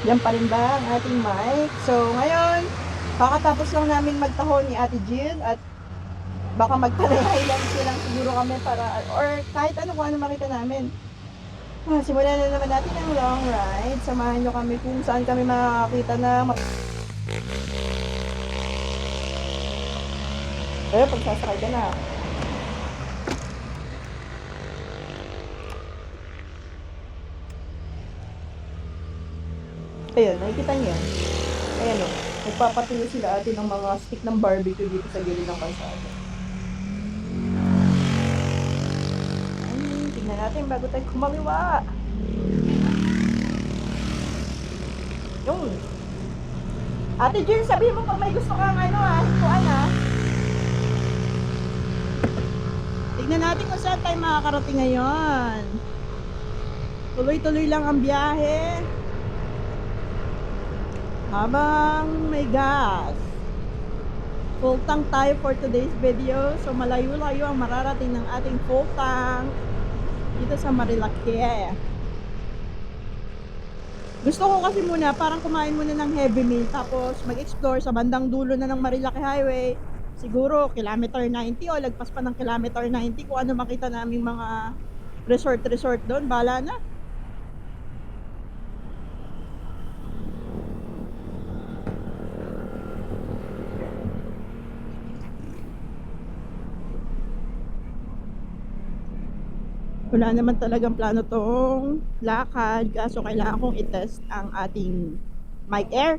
Yan pa rin ba ang ating mic? So, ngayon, kakatapos lang namin magtaho ni Ate Jill at baka magpa-highlights lang siguro kami para, or kahit ano kung ano makita namin. Simulan na naman natin ang long ride. Samahan nyo kami kung saan kami makakita na pagsasakay ka na. Ayun, nakikita niyo yan. Ayan o, nagpapatuloy sila atin ng mga stick ng barbecue dito sa gilid ng kalsada. Tingnan natin bago tayo kumaliwa. Yung Ate Jill, sabihin mo pag may gusto kang hikuan Tignan natin kung saan tayo makakarating ngayon. Tuloy-tuloy lang ang biyahe habang may gas. Full tank tayo for today's video. So malayo-layo ang mararating ng ating full tank dito sa Marilake. Gusto ko kasi muna parang kumain muna ng heavy meal tapos mag-explore sa bandang dulo na ng Marilake Highway. Siguro kilometer 90 o lagpas pa ng kilometer 90 kung ano makita naming mga resort doon, bala na. Wala naman talagang plano tong lakad, kaso kailangan kong i-test ang ating mic air.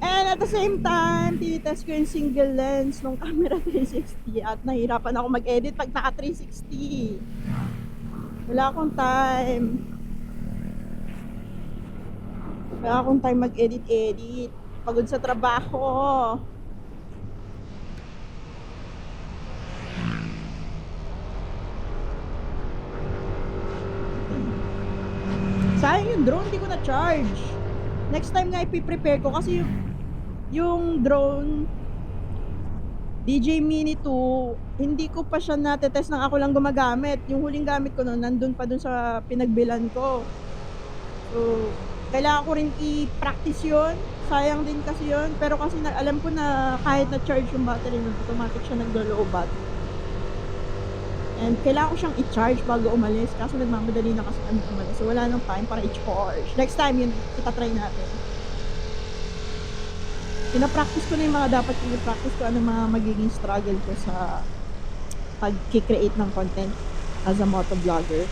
And at the same time, tinitest ko yung single lens ng camera 360 at nahirapan ako mag-edit pag naka 360. Wala akong time. Wala akong time mag-edit. Pagod sa trabaho. Sayang yung drone, hindi ko na-charge. Next time nga ipiprepare ko kasi yung drone DJI Mini 2, hindi ko pa siya natetest nang ako lang gumagamit. Yung huling gamit ko noon, nandun pa dun sa pinagbilan ko. So, kailangan ko rin i-practice yun. Sayang din kasi yun. Pero kasi alam ko na kahit na-charge yung battery nun, automatic siya naglo-low bat. And kailangan ko siyang i-charge bago umalis. Kaso nagmamadali na kasi kami umalis. So wala nang time para i-charge. Next time yun, itatry natin. Pinapractice ko na yung mga dapat i-practice ko. Ano mga magiging struggle ko sa pag-create ng content as a motovlogger.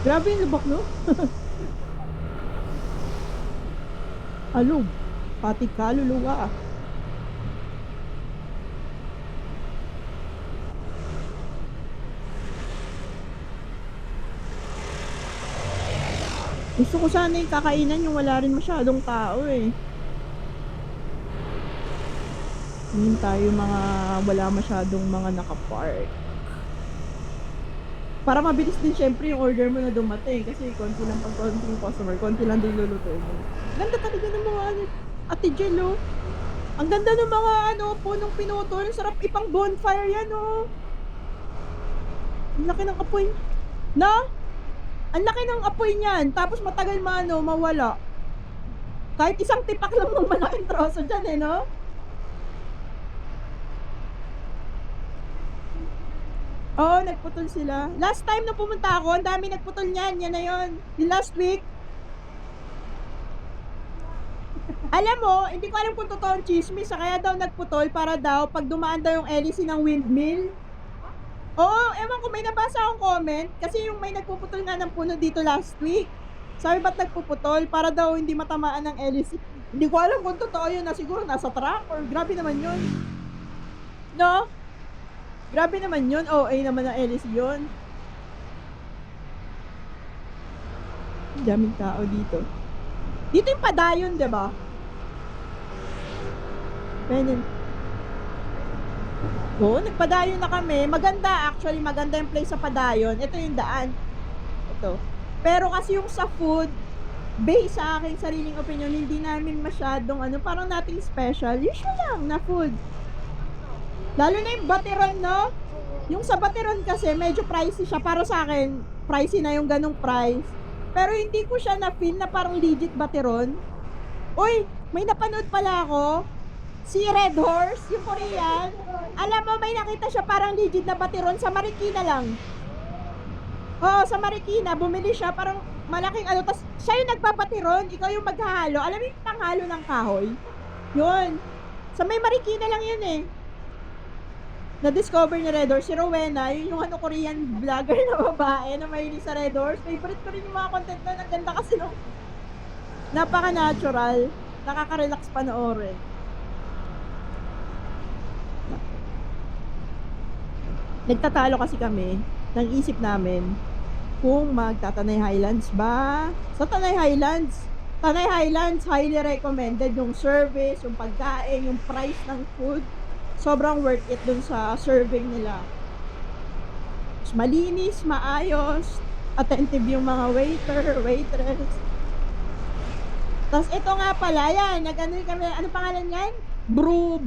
Grabe yung lubak, no? Alog. Pati kaluluwa. Gusto ko sana yung kakainan yung wala rin masyadong tao eh. Hindi tayo mga wala masyadong mga nakapark. Para mabilis din syempre yung order mo na dumating. Kasi konti lang pag konti yung customer, konti lang din lulutuin mo. Ganda talaga ng mga Ate Jill, oh. Ang ganda ng mga punong pinutol. Sarap ipang bonfire yan, oh. Ang laki ng apoy. Na? Ang laki ng apoy niyan, tapos matagal mawala. Kahit isang tipak lang ng malaking troso dyan no? Oo, nagputol sila. Last time na pumunta ako, ang dami nagputol niyan. Yan na yun. Yung last week. Alam mo, hindi ko alam kung totoo ang chismis. Kaya daw nagputol para daw pag dumaan daw yung hélice ng windmill. Oo, ewan ko, may nabasa akong comment. Kasi yung may nagpuputol nga ng puno dito last week. Sabi ba't nagpuputol? Para daw hindi matamaan ng hélice. Hindi ko alam kung totoo yun na siguro nasa truck or grabe naman yun. No? Grabe naman yun. OA naman ang hélice yun. Daming tao dito. Dito yung padayon, diba? Pwede. Oo, nagpadayon na kami. Maganda actually, maganda yung place sa padayon. Ito yung daan. Ito. Pero kasi yung sa food, based sa aking sariling opinion, hindi namin masyadong parang nothing special. Usual lang na food. Lalo na yung batiran, no? Yung sa Bateron kasi, medyo pricey siya. Para sa akin, pricey na yung ganong price. Pero hindi ko siya na-feel na parang legit Bateron. Uy, may napanood pala ako. Si Red Horse, yung Korean. Alam mo, may nakita siya parang legit na Bateron sa Marikina lang. Oo, sa Marikina, bumili siya, parang malaking ano, tas siya yung nagpapatiron, ikaw yung maghahalo. Alam mo yung panghalo ng kahoy? Yun. Sa may Marikina lang yun eh. Na-discover ni Red Horse, si Rowena, yun yung ano, Korean vlogger na babae na mahilig sa Red Horse. Favorite ko rin yung mga content na, ang ganda kasi nung napaka-natural, nakaka-relax panoorin. Nagtatalo kasi kami, nang isip namin, kung magtatanay Highlands ba. Sa Tanay Highlands, highly recommended yung service, yung pagkain, yung price ng food. Sobrang worth it dun sa serving nila. Mas malinis, maayos, attentive yung mga waiter, waitress. Tapos ito nga pala, yan, nag-ano kami, ano pangalan yan? Brew.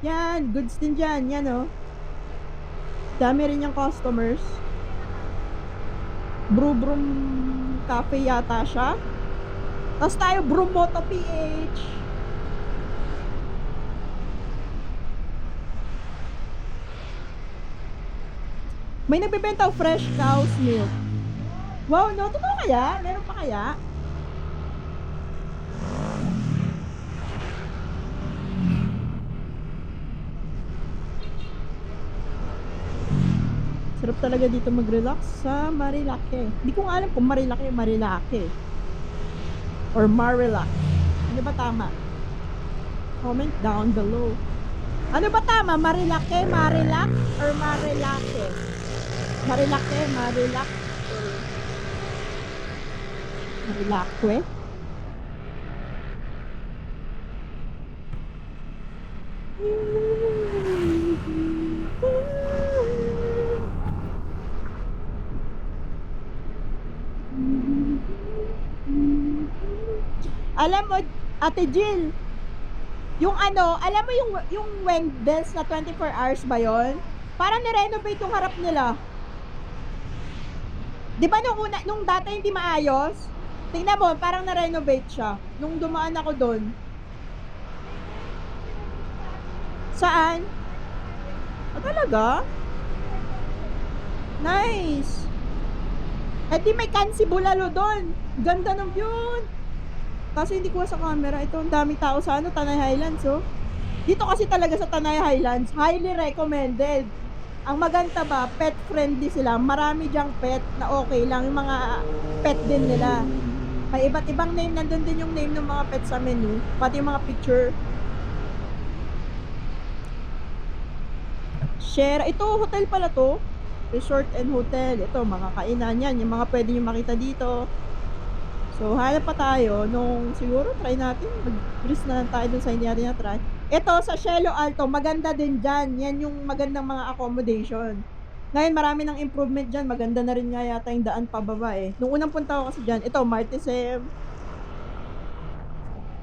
Yan, goods din dyan, yan oh. Dami rin yung customers. Brew Cafe yata siya. Tapos tayo, Brumoto PH. May nagbebenta fresh cow's milk. Wow, no? Totoo kaya? Meron pa kaya? Sarap talaga dito mag-relax sa Marilake. Hindi ko nga alam kung Marilake o Marilake. Or Marilac. Ano ba tama? Comment down below. Ano ba tama? Marilake, Marilac, or Marilake? Marilake, Marilac, or Marilake? Alam mo, Ate Jill, yung ano, alam mo yung Wendell's na 24 hours ba yon? Parang ni-renovate yung harap nila. Di ba nung data hindi maayos? Tingnan mo, parang na-renovate siya. Nung dumaan ako doon. Saan? Ah, talaga? Nice. Eh di may Kansi Bulalo doon. Ganda ng view. Kasi hindi ko sa camera. Ito, ang daming tao sa ano, Tanay Highlands, oh. Dito kasi talaga sa Tanay Highlands, highly recommended. Ang maganda ba, pet friendly sila. Marami diyang pet na okay lang. Yung mga pet din nila. May iba't ibang name. Nandun din yung name ng mga pet sa menu. Pati yung mga picture. Share. Ito, hotel pala to. Resort and hotel. Ito, mga kainan yan. Yung mga pwede nyo makita dito. So, hanap pa tayo nung siguro try natin. Mag-risk na lang tayo dun sa hindi natin na-try. Ito, sa Cielo Alto, maganda din dyan. Yan yung magandang mga accommodation. Ngayon, marami ng improvement dyan. Maganda na rin nga yata yung daan pababa eh. Nung unang punta ko kasi dyan, ito, Martesem.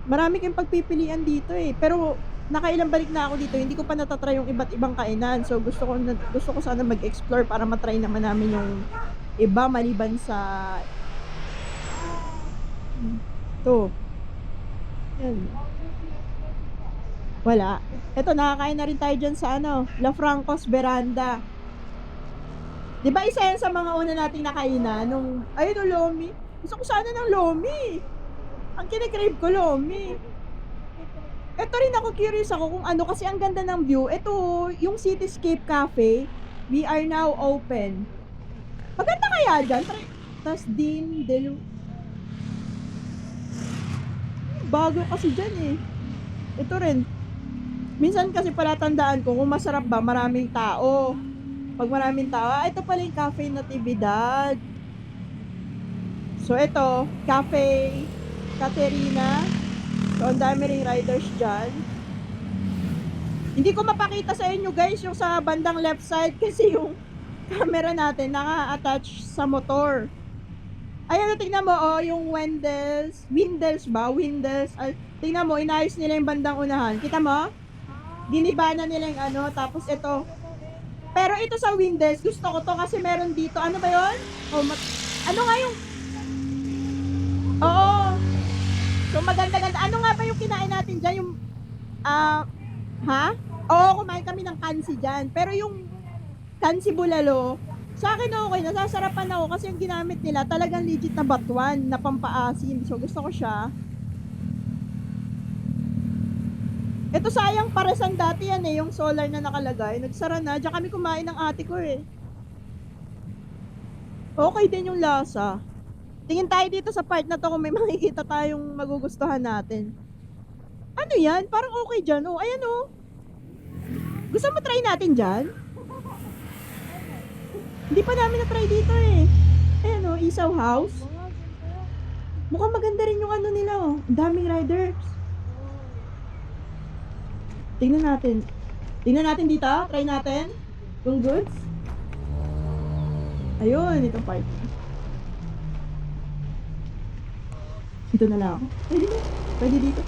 Marami kayong pagpipilian dito eh. Pero, nakailang balik na ako dito. Hindi ko pa natatry yung iba't ibang kainan. So, gusto ko sana mag-explore para matry naman namin yung iba maliban sa to. Yan. Wala. Ito, nakakain na rin tayo dyan sa ano, La Francos Veranda. Di ba isa yan sa mga una nating nakainan nung, ayun o, Lomi. Gusto ko sana ng Lomi. Ang kinikrave ko, Lomi. Ito rin ako, curious ako kung ano, kasi ang ganda ng view. Ito, yung Cityscape Cafe, we are now open. Maganda kaya dyan? Tas din, bago kasi dyan eh. Ito rin. Minsan kasi pala tandaan ko kung masarap ba, maraming tao. Pag maraming tao, ito pala yung Cafe Natividad. So ito, Cafe Caterina. So ang dami ring riders dyan. Hindi ko mapakita sa inyo guys yung sa bandang left side kasi yung camera natin naka-attach sa motor. Ayan, tingnan mo, oh, yung Wendell's ba? Windels. Ay, tingnan mo, inayos nila yung bandang unahan. Kita mo? Diniba na nila yung ano, tapos ito. Pero ito sa Windows, gusto ko to kasi meron dito. Ano ba yun? Oh, ano nga yung... Oo. So maganda-ganda. Ano nga ba yung kinain natin dyan? Yung... ha? Oo, kumain kami ng kansi dyan. Pero yung kansi bulalo, sa akin okay, nasasarapan ako kasi yung ginamit nila talagang legit na batuan na pampaasim. So gusto ko siya. Ito sayang paresan dati yan eh, yung solar na nakalagay. Nagsara na, diyan kami kumain ng ate ko eh. Okay din yung lasa. Tingin tayo dito sa part na to kung may makikita tayong magugustuhan natin. Ano yan? Parang okay dyan. Oh, ayan oh. Gusto mo try natin dyan? Hindi pa namin na-try dito eh. Ayan oh, Isaw House. Mukhang maganda rin yung ano nila oh. Ang daming riders. Tingnan natin. Tingnan natin dito. Try natin. Kung goods. Ayun, itong part. Ito na lang ako. Pwede dito. Pwede dito.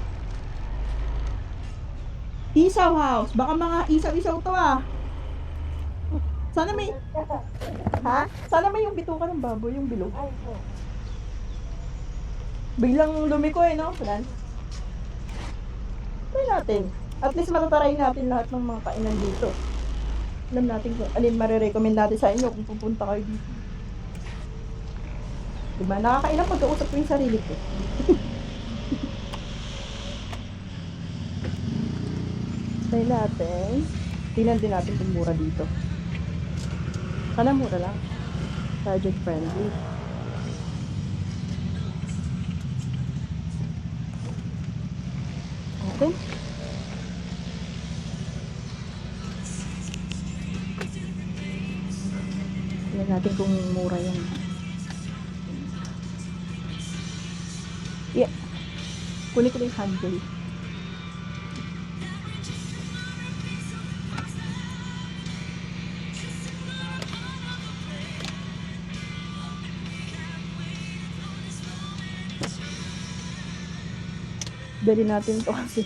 Isaw House. Baka mga isaw-isaw to ah. Sana may... Ha? Sana may yung bituka ng baboy, yung bilog. Biglang lumiko eh, no? Plan. Try natin. At least matataray natin lahat ng mga kainan dito. Alam natin kung alin marirecommend natin sa inyo kung pupunta kayo dito. Diba? Nakakailang pagkausap ko yung sarili ko. Try natin. Tingnan din natin kung mura dito. Sana mura lang. Budget friendly. Okay. Tingnan natin kung mura yan. Yeah. Kunin ko na yung handle. Dali natin to kasi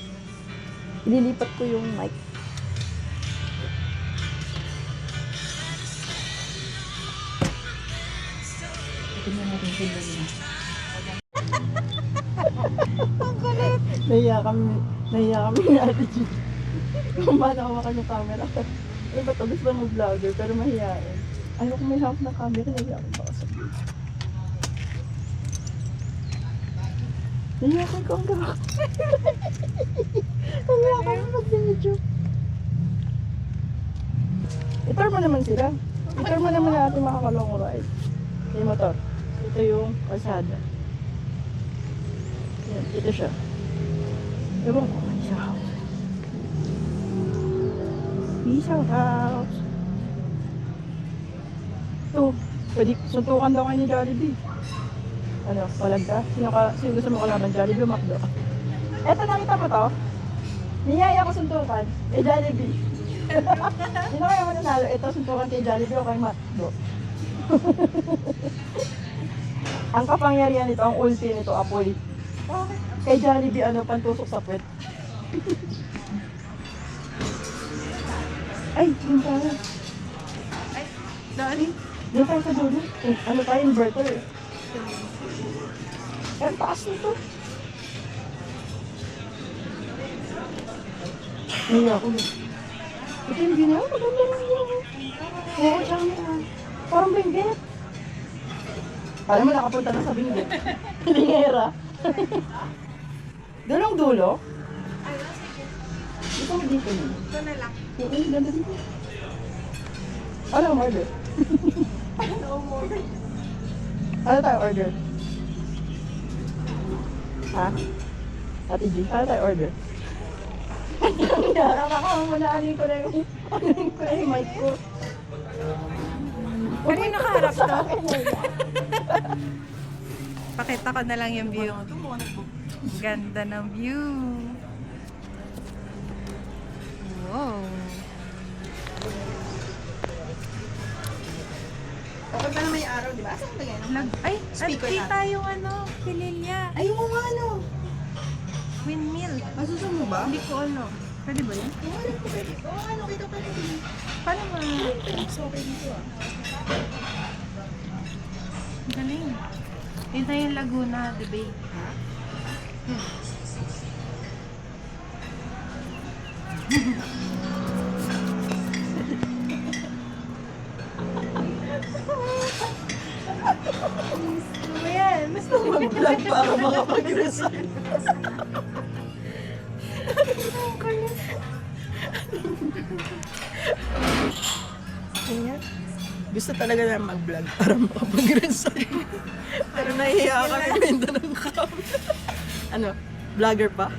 ililipat ko yung mic. Tingnan natin kung dali na. Ang kulit! Nahiya kami ni Ate G. Kung paano hawakan yung camera. Ano ba ito? Gusto mo vlogger pero mahiyain. Ayaw kung may hawak na camera, nahiya ko baka sabihin. Nahiyakan ko ang gawak. Nahiyakan ko mag-video. I-turn mo naman sila. I-turn mo naman natin makakalong ride. Yung motor. Ito yung kalsada. Yan, ito siya. Ewan ko, Isaw House. Isaw House. Ito, pwede suntukan daw kayo ni Jollibee. Ano, palagda? Sino gusto mo kalaban? Jollibee o McDo? Eto, nakita mo to? Niyaya ko suntukan. Jollibee. Sino kaya mo nanalo? Ito, suntukan kay Jollibee o kay McDo? Ang kapangyarihan nito, ang ulti nito, apoy. Kay Jollibee, pantusok sa puwet. Ay, yun pala. Ay, daan? Doon tayo sa dulo. Ano tayo, inverter eh. Ang taas nito. Ay, ako. Ito yung ginawa. Maganda lang yun. Oo, tsaka yan. Parang binggit. Alam mo, nakapunta na sa binggit. Lingera. Doon ang dulo? Dito mo dito yun. Ito na lang. Oo, ganda dito. Ano ang order? No more. Ano tayo order? Ha? Ate G, ano tayo order? Nakakamulaan ko na yung mic ko. Kanino kaharap to? Pakita ko na lang yung view. Ganda ng view. Wow. Kapag na may araw, di ba? Saan ba yan? Ay, Speaker kita natin. yung pililya. Ay, oo nga ano. Windmill. Masusun mo ba? Hindi ko ano. Pwede ba yun? Oo, alam ko pwede. Oo, ano, kita pa rin. Paano ma... So, okay dito ah. Galing. Yun na yung Laguna, the Bay. Ha? Ano yan? Basta Mag-vlog para makapag-resign. Kaya, gusto talaga na mag-vlog para makapag-resign. Pero nahihiya kami benta ng kami. Ano? Vlogger pa?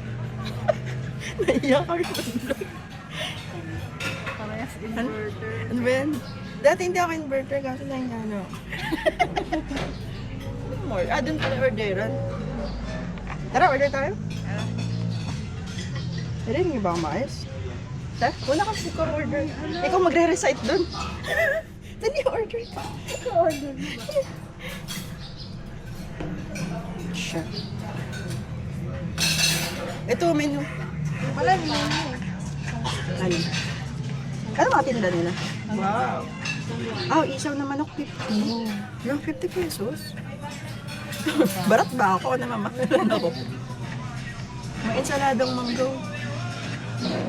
Nahihiya kami mag-vlog. parehas Ano? inverter. Ano ba yan? Dati hindi ako inverter kasi nahihiya ano. More. Doon pala orderan. Tara, order tayo. Pwede hindi ba ang maayos? Tara, una ka si order. Ikaw magre-recite doon. Dali, order ka. Order ba? Siya. Ito, menu. Wala naman. Ano? Ano mga tinda nila? Wow. Isaw na manok 50. Yung 50 pesos. Barat ba ako? Namamakalan ako. May ensaladang manggo.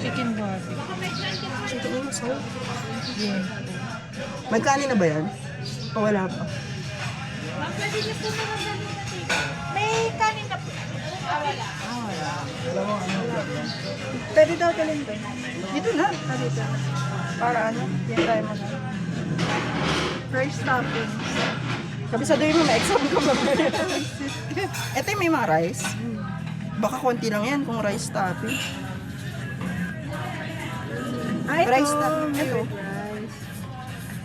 Chicken body. Chicken yung sauce. Yeah. Magkano na ba yan? O wala pa? May kanin na po. Pwede daw talin doon. Dito na. Dito. Para ano? Yan tayo mo. First toppings. Sabi sa doon mo, ma-exam ka ba? Ito yung may mga rice. Baka konti lang yan kung rice topping. Rice topping. Ito.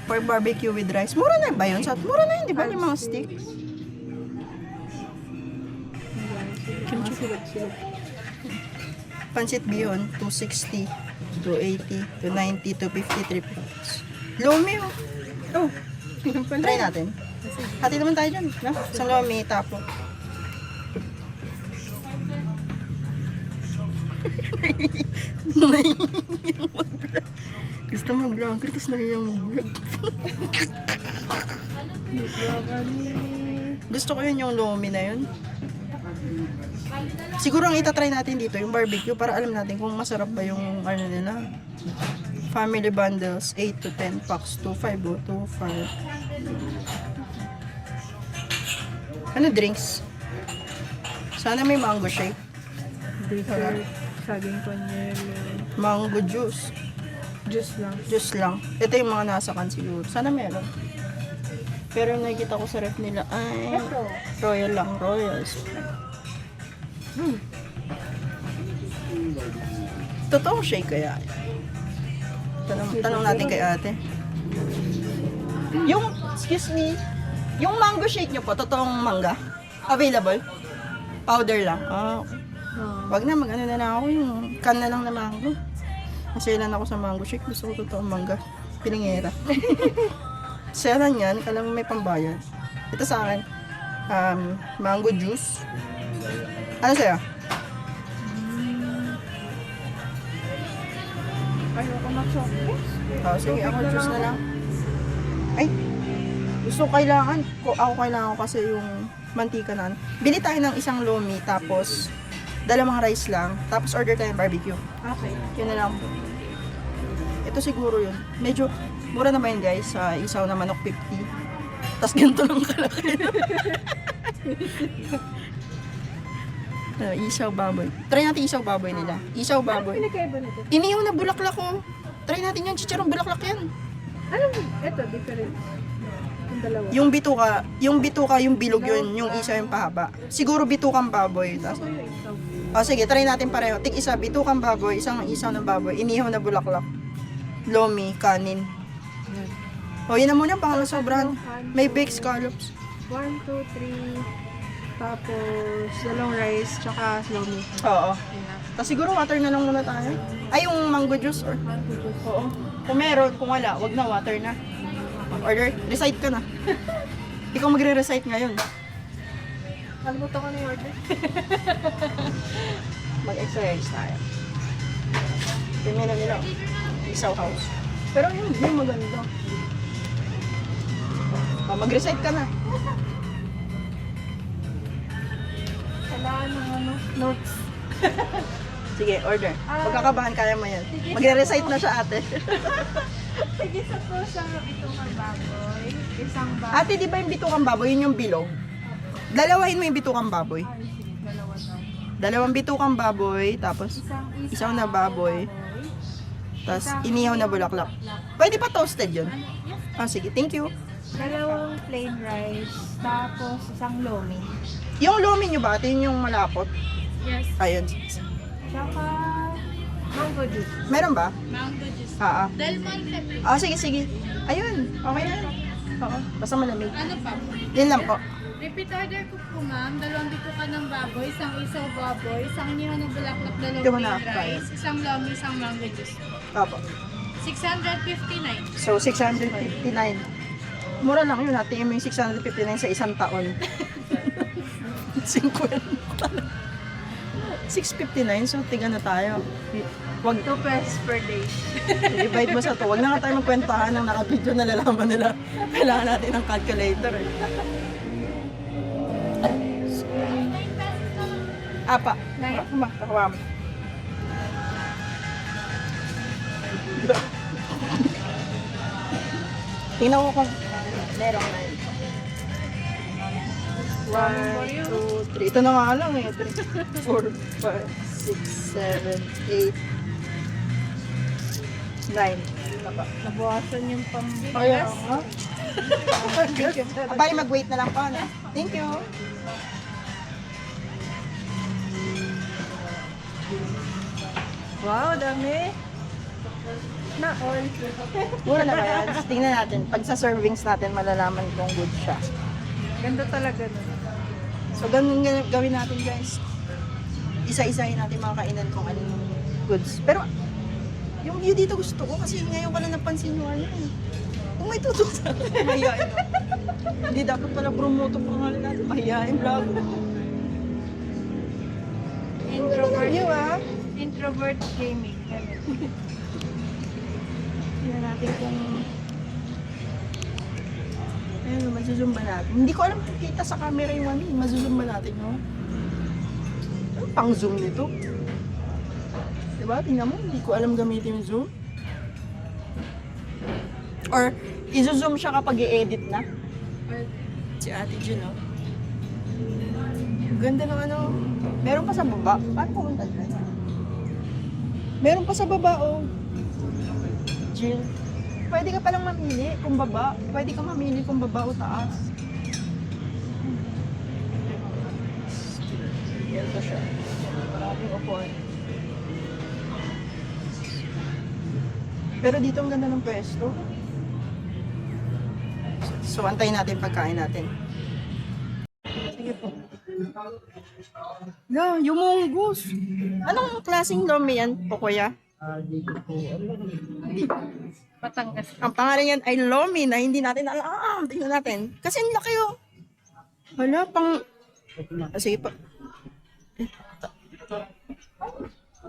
For barbecue with rice. Mura na ba yun? Mura na yun, di ba? Yung mga sticks. Kimchi. Pancit bihon, 260, 280, 290, 250, 350. Lomi, oh. Try natin. Hati naman tayo dyan. No? Isang lomi, tapo. Gusto mag-vlog, tapos nahiyang mag-vlog. Gusto ko yun yung lomi na yun. Siguro ang itatry natin dito yung barbecue para alam natin kung masarap ba yung ano nila. Family bundles, 8 to 10 packs, 2.5 o 2.5. Ano drinks? Sana may mango shake. Dessert. Saging panyelo. Mango juice. Juice lang. Juice lang. Ito yung mga nasa kan siguro. Sana meron. Pero yung nakikita ko sa ref nila ay Royal lang. Royals. Totoong shake kaya? Tanong natin kay ate. Yung, excuse me, yung mango shake nyo po, totoong mangga? Available? Powder lang? Okay. Wag na, mag-ano na lang ako, yung can na lang na mango. Maselan ako sa mango shake, gusto ko totoong mangga. Pilingera. Selan yan, alam mo may pambayad. Ito sa akin, mango juice. Ano sa'yo? Ayoko na chocolate. Sige, ako juice na lang. Ay, gusto kailangan ko kasi yung mantika na. Bili tayo ng isang lomi, tapos dalawang rice lang, tapos order tayo ng barbecue. Okay. Yun na lang. Ito siguro yun. Medyo mura naman yun guys, sa isaw na manok 50. Tapos ganito lang kalaki. Isaw baboy. Try natin isaw baboy nila. Isaw baboy. Pinagkaiba nito? Inihaw na bulaklak ko. Try natin yan. Chicharong bulaklak yan. Ano? Ito, different. Yung dalawa. Yung bituka, yung bilog yun. Yung isa yung pahaba. Siguro bitukang baboy. Tas, sige, try natin pareho. Tig isa, bitukang baboy. Isang isaw ng baboy. Inihaw na bulaklak. Lomi, kanin. O, yun na muna. Baka masobrahan. May baked scallops. 1, 2, 3. Tapos, dalawang rice, tsaka lomi. Oo. Tapos siguro water na lang muna tayo. Ay, yung mango juice or... Oo. Kung meron, kung wala, wag na, water na. Order, recite ka na. Ikaw magre-recite ngayon. Kalimutan ko na yung order. Mag-exercise tayo. Yung ano nila, isaw house. Pero yung view maganda. Mag-recite ka na. Kailangan ng ano, notes. Sige, order. Pagkakabahan, kaya mo yan. Magre-recite na siya, ate. Sige sa po sa bitungang baboy. Isang baboy. Ate, di ba yung bitukang baboy? Yun yung bilog. Dalawahin mo yung bitukang baboy. Ay, sige, dalawa daw. Dalawang bitukang baboy, tapos isang na baboy, tapos inihaw na bulaklak. Pwede pa toasted yun? Ah, sige, thank you. Dalawang plain rice, tapos isang lomi. Yung lomi nyo ba, ate, yun yung malapot? Yes. Ayun. Saka mango juice. Meron ba? Mango juice. Del Monte. Ah, sige, sige. Ayun, okay na yun. Oo, basta malamig. Ano pa? Yun lang po. Repeat order ko po ma'am, dalawang bituka ng baboy, isang isaw baboy, isang niho ng bulaklak, dalawang Ito mo na, plain rice, isang lomi, isang mango juice. Opo. 659. So, 659. Mura lang yun, ate. Yung 659 sa isang taon. 50. 659, so tiga na tayo. Wag 2 pesos per day. divide mo sa to. Wag na nga tayo magkwentahan ng naka-video na lalaman nila. Kailangan natin ng calculator eh. Apa. Tawa mo. Tingnan ko kung meron na yun. 1, 2, 3. Ito na nga lang eh. 3, 4, 5, 6, 7, 8, 9. Nabawasan yung pambigas. Kaya nga. Abay, mag-wait na lang pa. No? Thank you. Wow, dami. Na all. Mura na ba yan? Tingnan natin. Pag sa servings natin, malalaman kung good siya. Ganda talaga nun. So, ganun gawin natin, guys. Isa-isahin natin mga kainan kung ano yung goods. Pero, yung view dito gusto ko kasi ngayon ko lang napansin yung ano eh. Kung may tututan, mahihain ako. Hindi dapat pala promoto pangalan natin. Mahihain vlog. Introvert. View ah. Introvert gaming. Tingnan natin kung... Ayun, mazuzoom ba natin? Hindi ko alam kung kita sa camera yung ano. Mazuzoom ba natin, no? Ano pang zoom nito? Diba? Tingnan mo, hindi ko alam gamitin yung zoom. Or, izo-zoom siya kapag i-edit na. Si Ate Jun, no? Ganda ng ano. Meron pa sa baba. Paano pumunta dyan? Meron pa sa baba, oh. Jill. Pwede ka palang mamili kung baba. Pwede ka mamili kung baba o taas. Ito siya. Maraming upuan. Pero dito ang ganda ng pwesto. So, antayin natin pagkain natin. Sige po. No, yung munggus. Anong klaseng lomi yan po, kuya? Patangas. Ang pangalan yan ay lomi na hindi natin alam. Tingnan natin. Kasi ang laki oh. Wala, pang... Ah, sige pa.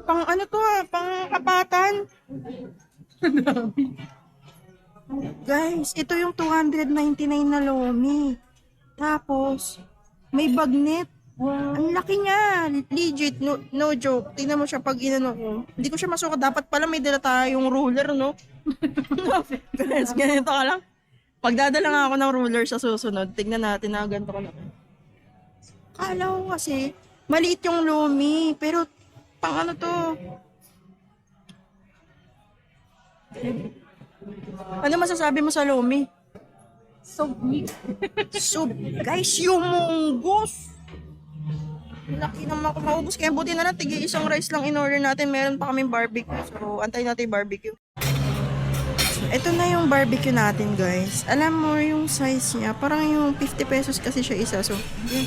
Pang ano to ah, pang kapatan. Guys, ito yung 299 na lomi. Tapos, may bagnet. Wow. Ang laki niya. Legit, no joke. Tingnan mo siya pag inano ko. Hindi ko siya masukat. Dapat pala may dala tayong ruler, no? Guys, ganito ka lang. Pagdadala nga ako ng ruler sa susunod, tignan natin na ganito ka lang. Kala ko kasi, maliit yung lomi. Pero, pang ano to? Ano masasabi mo sa lomi? So big. So, guys, yung munggus. Laki naman ako maubos. Kaya buti na lang, tigil isang rice lang in order natin. Meron pa kaming barbecue. So, antayin natin yung barbecue. So, ito na yung barbecue natin, guys. Alam mo yung size niya. Parang yung 50 pesos kasi siya isa. So, yun.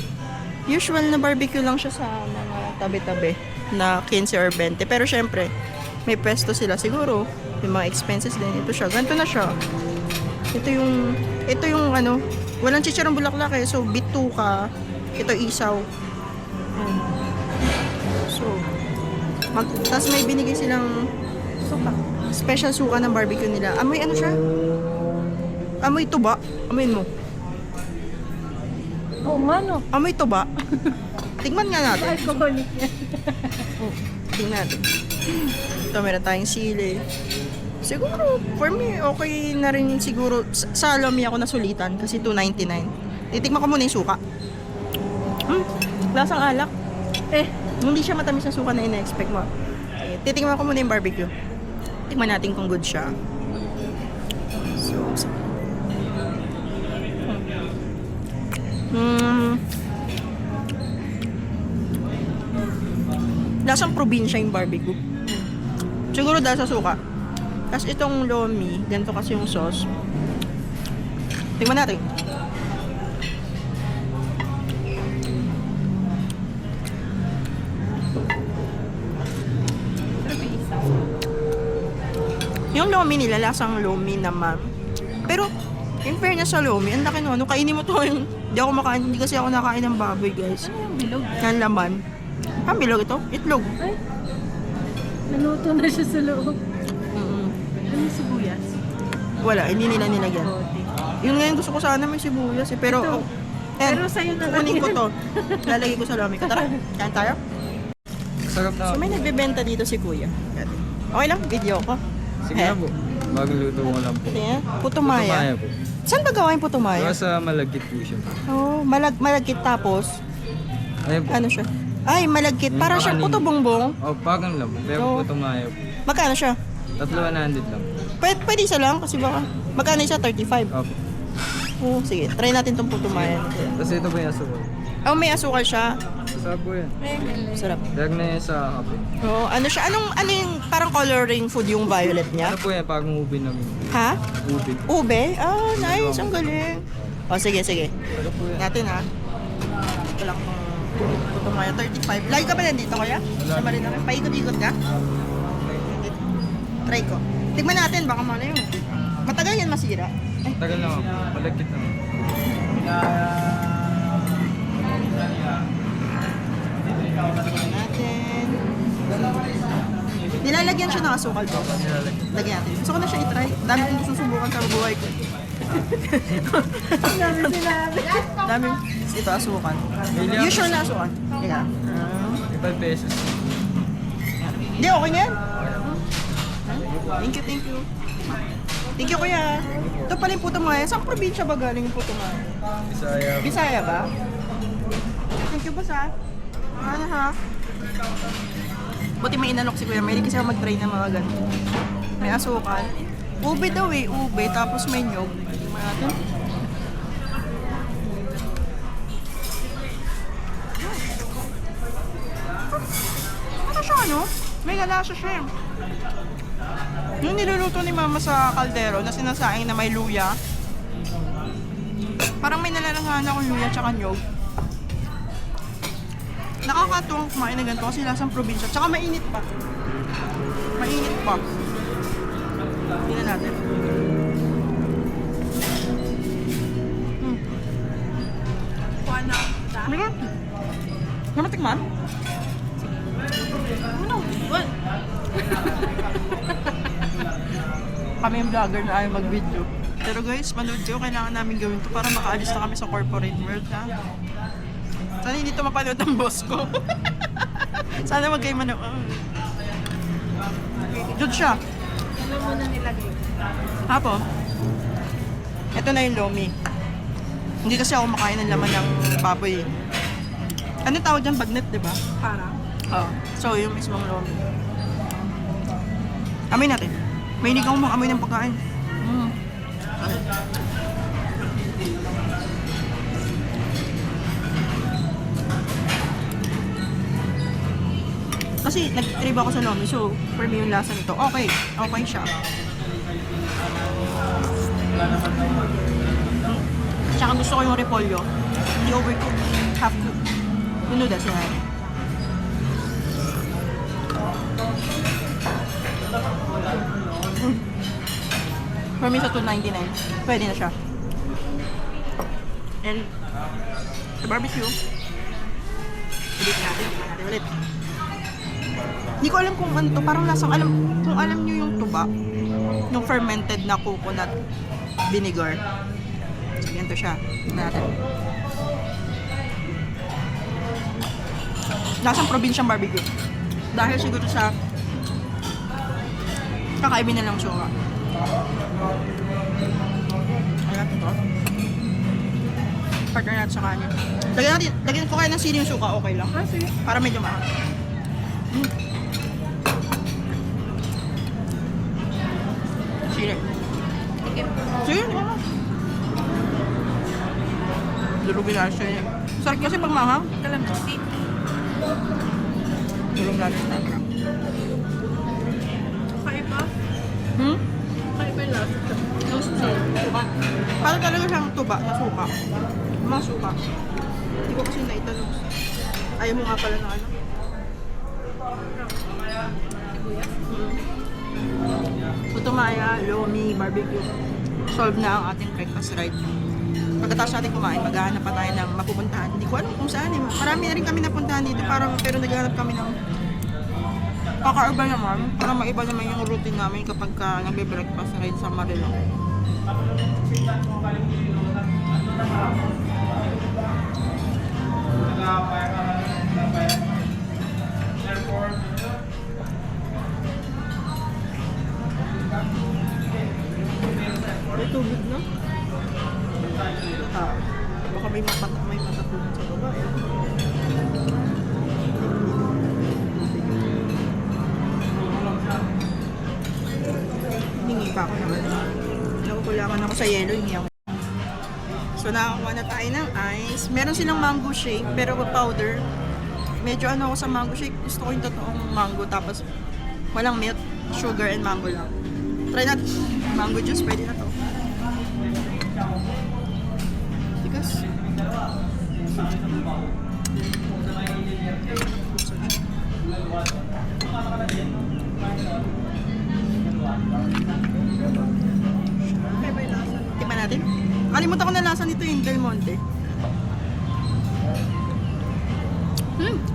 Usual na barbecue lang siya sa mga tabi-tabi na 15 or 20. Pero syempre, may pesto sila siguro. Yung mga expenses din. Ito siya. Ganito na siya. Ito yung ano, walang chicharong bulaklak eh. So, bituka. Ito isaw. So, tas may binigay silang Suka. Special suka ng barbecue nila. Amoy ano siya? Amoy tuba. Amoyin mo. Oo nga, no. Amoy tuba. Tingnan nga natin. Alcoholic yan. Tingnan natin. Ito, meron tayong sili. Siguro, for me, okay na rin siguro. Sa Lomi ako nasulitan kasi $2.99. Titikman ko muna yung suka. Lasang alak. Hindi siya matamis na suka na ina-expect mo. Titikman ko muna yung barbecue. Tingnan natin kung good siya. So, lasang probinsya yung barbecue. Siguro dahil sa suka. Tapos itong Lomi, ganito kasi yung sauce. Tingnan natin. Yung Lomi nila, lasang Lomi naman. Pero, in fairness sa Lomi, ang laki no, kainin mo to yung, hindi kasi ako nakain ng baboy, guys. Ano yung bilog? Yan laman. Bilog ito? Itlog. Ay, naluto na siya sa loob. Ano yung sibuyas? Wala, hindi nila nilagyan. Bote. Yun nga yung gusto ko sana may sibuyas eh. Pero, Ito. Pero sa'yo na lang kukunin ko yun. to. Lalagay ko sa Lomi ko. Tara, kain tayo. Sarap na. So may nagbebenta dito si Kuya. Okay lang, video ko. Sige na po. Bagong luto ko lang po. Ayan, putumaya. Putumaya po. Saan ba gawa yung putumaya? Saka sa malagkit po siya. Oh, malagkit tapos, Ayun po. ano siya? Ay, malagkit. Yung Para siyang pakanin. puto bongbong. Oh, pagang lang po. Pero Oo. putumaya po. Magkano siya? 300 lang. Pwede isa lang kasi baka, magkano isa? 35. Opo. Oh, sige, try natin tong putumaya. Tapos ito po yung asukal. Oh, may asukal siya. Masarap po yan. Sarap. Drag na yan sa kape. Oh, ano siya? Ano yung parang coloring food yung violet niya? Ano po yan? Pagong ubi namin. Ha? Ubi. Ube? Ah, nice. Ang galing. Oh, sige, sige. Sarap po yan. Natin ha. Ito lang itong putumaya. 35. Lagi ka ba nandito, kuya? Sa Mariname? Paikot-ikot ka? Try ko. Tignan natin, baka mali yun. Matagal yan masira. Ay, Tagal lang ako. Malagkit naman. natin. Nilalagyan siya ng asukal to. Nilalagyan. Lagyan natin. Gusto ko na siya itry. Dami kong susubukan sa buhay ko. Sabi sinabi. Dami. Ito, asukal. Usual na asukal. Teka. 5 pesos. Hindi, okay na yan. Thank you, thank you. Thank you, kuya. Ito pala yung putumaya. Saan probinsya ba galing yung putumaya? Bisaya. Bisaya ba? Thank you, boss ha. Ano ha? Buti may inalok si kuya. May kasi ako mag-try ng mga ganito. May asukal. Ube daw eh. Ube. Tapos may nyog. Tingnan natin. Ano siya ano? May galasa siya. Yung niluluto ni mama sa kaldero na sinasaing na may luya. Parang may nalalangahan akong luya tsaka nyog. Nakakatuwang kumain na ganito kasi lasang probinsya. Tsaka mainit pa. Mainit pa. Tingnan natin. Ano? Ano tikman? Ano? What? Kami yung vlogger na ayaw mag-video. Pero guys, manood kayo. Kailangan namin gawin to para makaalis na kami sa corporate world, ha? Sana hindi to mapanood ng boss ko. Sana wag kayo manood. Good siya. Ano mo na nilagay? Hapo. Ito na yung Lomi. Hindi kasi ako makain ng laman ng baboy. Ano tawag dyan? Bagnet, di ba? Parang. Oo. So, yung mismong Lomi. Amoy natin. May hindi akong makamoy ng pagkain. Kasi nag-trip ako sa Lomi, so for me yung lasa nito, okay. Okay siya. Tsaka gusto ko yung repolyo. Hindi overcooked. Half cooked. Yung noodles na. For me sa $2.99, pwede na siya. And the barbecue, ulit natin ulit. Hindi ko alam kung ano to. Parang lasang alam, kung alam nyo yung tuba, yung fermented na coconut vinegar. So, ganito siya. Tingnan natin. Lasang probinsyang barbecue. Dahil siguro sa kakaibin na lang suka. Ayan, ito. Partner natin sa kanin. Lagyan ko kayo ng siling suka, okay lang. Para medyo mahal. Sili. Sige, di ba? Durugin na siya niya. Sarap kasi pag mahal. Kalamansi. Durug natin na. Kaiba? Kaiba yung lasa. Yung suka. Para talaga siyang tuba na suka. Mga suka. Hindi ko kasi naitanong. Ayaw mo nga pala ng ano. Putumaya, lomi, barbecue. Solve na ang ating breakfast ride. Pagkatapos natin kumain, maghahanap pa tayo ng mapupuntahan. Hindi ko alam kung saan eh. Marami na rin kami napuntahan dito. Pero naghahanap kami ng kakaiba naman. Para maiba naman yung routine namin kapag nagbe-breakfast ride sa Marilao. May tubig na? Baka may matatulog sa baba eh. Hingi pa ako naman. Nakukulangan ako sa yelo, hingi ako. So nakakuha na tayo ng ice. Meron silang mango shake pero powder. Medyo ano ako sa mango shake. Gusto ko yung totoong mango tapos walang milk, sugar and mango lang. Try natin. Mango juice, pwede na to. Tigas. Tikman natin. Kalimutan ko na lasa nito yung Del Monte.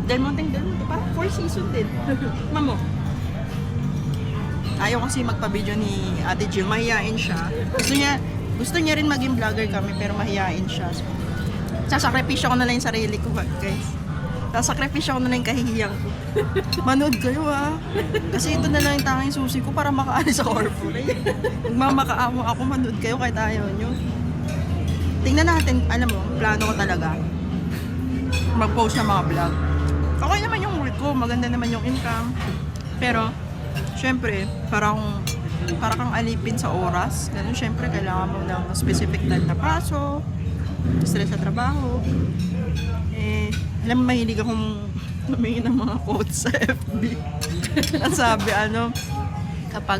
Del Monte. Parang 4 season din. Mamo. Ayaw kasi magpa-video ni Ate Jill. Mahihain siya. Gusto niya rin maging vlogger kami pero mahihain siya. So, sasakripisyo ko na lang yung sarili ko, guys. Sasakripisyo ko na lang yung kahihiyang ko. Manood kayo Kasi ito na lang yung tanging susi ko para makaalis sa corporate. Magmamakaawa ako, manood kayo kahit ayaw nyo. Tingnan natin, alam mo, plano ko talaga mag-post ng mga vlog. Okay naman yung work ko, maganda naman yung income. Pero, syempre, para kang alipin sa oras. Ganun, syempre, kailangan mo ng specific time na paso, stress sa trabaho. Alam mo, mahilig akong tumingin ng mga quotes sa FB. Ang sabi, kapag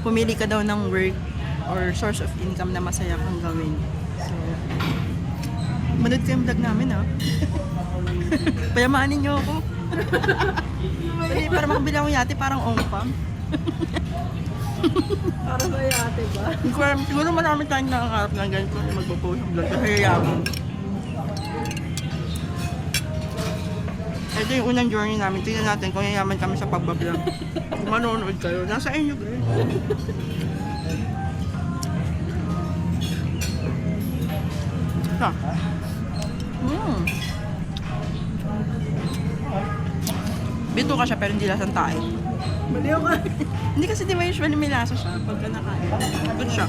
pumili ka daw ng work or source of income na masaya kang gawin. So, manood ko yung vlog namin, Payamanin niyo ako. Para makabili akong yate, parang ongpam. Para sa ate ba? Siguro marami tayong nakakarap ng ganito na magpo-post ng vlog. Kaya ito yung unang journey namin. Tingnan natin kung yayaman kami sa pagbablog. Kung manonood kayo, nasa inyo, guys. Bito ka siya pero hindi lasang tayo. Baliw ka. Hindi kasi di ba usually may lasa siya pagka nakain. Good siya.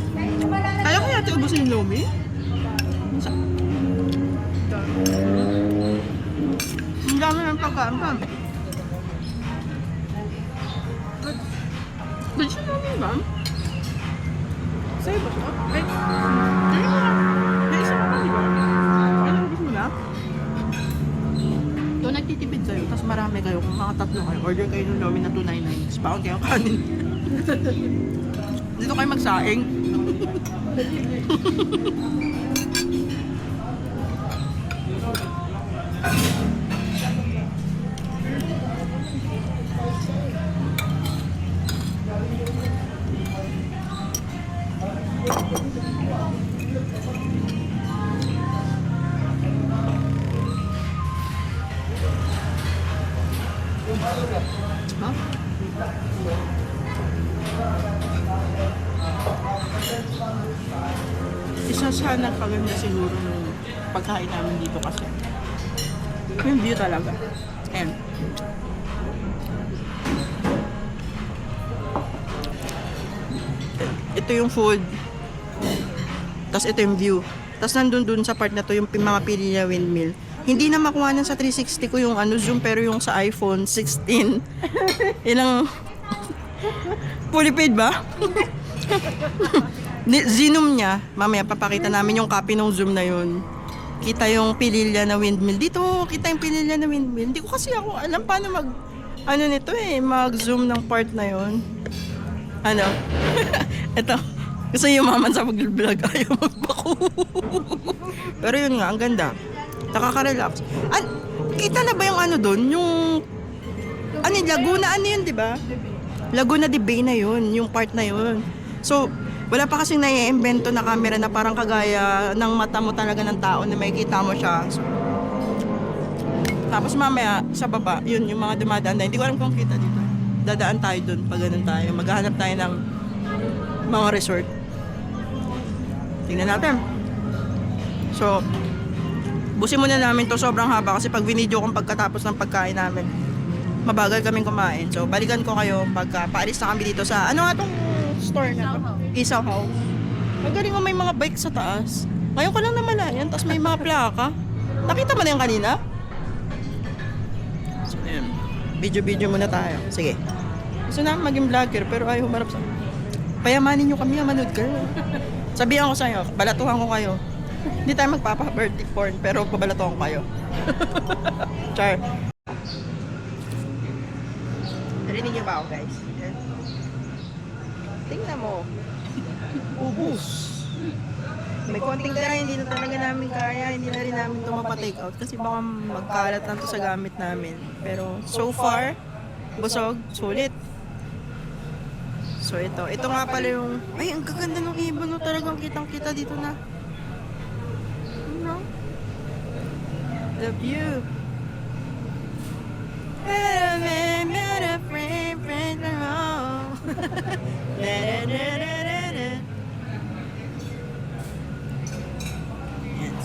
Kaya ko yata ubusin yung lomi. Ang dami ng pagkaan pa. Good siya lomi ba? Sa'yo ba siya? Ay, may isa ka pa di ba? Ano gusto mo na? Ito nagtitipid sa'yo, tapos marami kayo. Kung mga tatlo kayo, order kayo ng lomi na 299. Tapos baon kayo kanin. Dito kayo magsaing. Isa sa nagpaganda siguro ng pagkain namin dito kasi yung view talaga. Ayan. Ito yung food. Tapos ito yung view. Tapos nandun dun sa part na to yung mga Pililla windmill. Hindi na makuha sa 360 ko yung zoom, pero yung sa iPhone 16 ilang fully paid ba? Zoom niya. Mamaya papakita namin yung copy ng zoom na yun. Kita yung Pililla na windmill. Dito, kita yung Pililla na windmill. Hindi ko kasi ako alam paano mag-zoom ng part na yun. Ito. Kasi yung maman sa mag-vlog ayaw magbaku. Pero yun nga, ang ganda. Nakaka-relax. Kita na ba yung doon? Yung Laguna, yun, di ba? Laguna de Bay na yun, yung part na yun. So, wala pa kasing nai-invento na camera na parang kagaya ng mata mo talaga ng tao na makikita mo siya. So, tapos mamaya, sa baba, yun, yung mga dumadaan na. Hindi ko alam kung kita dito. Dadaan tayo dun, pag ganun tayo. Maghahanap tayo ng mga resort. Tingnan natin. So, busin muna namin to, sobrang haba kasi pag video kong pagkatapos ng pagkain namin, mabagal kaming kumain. So, balikan ko kayo pagka paalis na kami dito sa, ano nga tong store na to? Isaw House. Ang galing mo, may mga bike sa taas. Ngayon ko lang namalayan, tapos may mga plaka. Nakita mo na yung kanina? So, ayan. Video muna tayo. Sige. Gusto namin maging vlogger, pero ayaw humarap sa... Payamanin nyo kami, manood kayo. Sabihan ko sa'yo, balatuhan ko kayo. Hindi tayo magpapa-birthday porn, pero pabalatuhan ko kayo. Char. Narinig niyo ba ako, guys? Yes. Tingnan mo. Ubus. May konting tira, hindi na talaga namin kaya. Hindi na rin namin ito mapa-take out kasi baka magkalat na ito sa gamit namin. Pero so far, busog, sulit. So ito nga pala yung, ay, ang gaganda ng ibon, no? Talagang kitang-kita dito na. Ano? The view.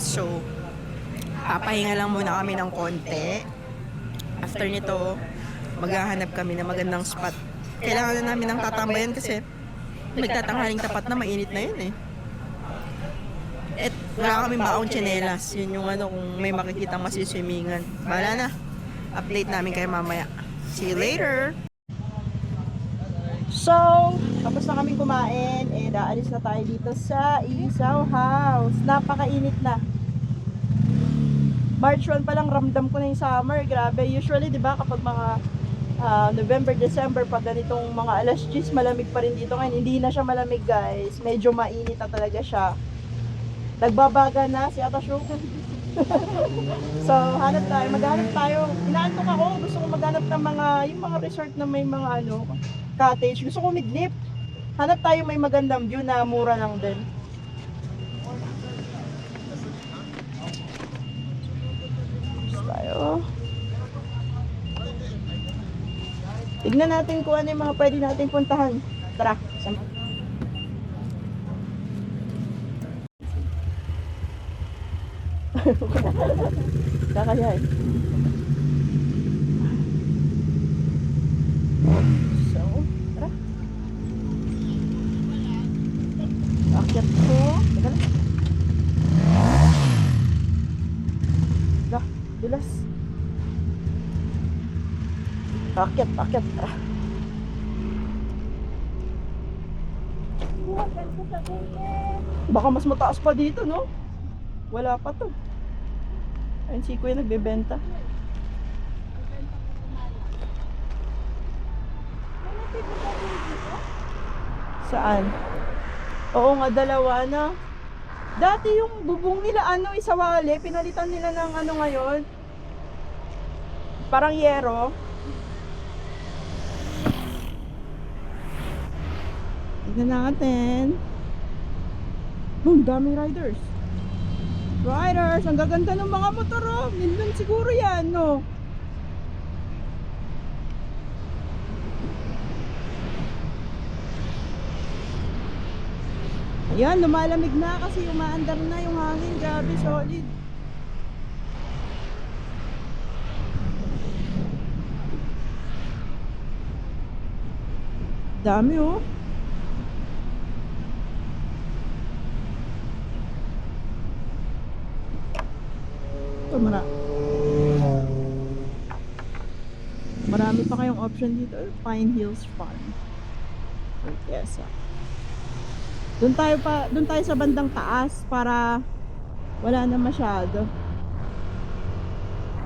So, papahinga lang muna kami ng konti. After nito, maghahanap kami ng magandang spot. Kailangan na namin ng tatambayan kasi magtatanghaling tapat na, mainit na yun eh. At wala kaming baong tsinelas. Yun yung kung may makikitang masiswimingan. Bahala na. Update namin kayo mamaya. See you later! So, tapos na kaming kumain and aalis na tayo dito sa Isaw House. Napakainit na. March 1 pa lang ramdam ko na yung summer. Grabe. Usually, di ba, kapag mga November, December, pag ganitong mga alas 10, malamig pa rin dito. Ngayon, hindi na siya malamig, guys. Medyo mainit na talaga siya. Nagbabaga na si Atasyo. So, maghanap tayo. Inaantok ako. Gusto ko maghanap ng yung mga resort na may mga cottage. Gusto ko midlip. Hanap tayo may magandang view na mura lang din. Tayo. Tignan natin kung ano yung mga pwede natin puntahan. Tara. Kakaya eh. So, tara. Akyat ko. Teka lang. Dulas. Akyat. Tara. Baka mas mataas pa dito, no? Wala pa to. Ayun si Kuya nagbebenta. Saan? Oo nga, dalawa na. Dati yung bubong nila isawali, pinalitan nila ng ngayon. Parang yero. Tignan natin. Daming riders. Ang gaganda ng mga motor, oh. Nandun siguro yan, no? Ayan, lumalamig na kasi umaandar na yung hangin. Grabe, solid. Dami oh. Ito, marami pa kayong option dito. Pine Hills Farm. Yes. Doon tayo sa bandang taas para wala na masyado.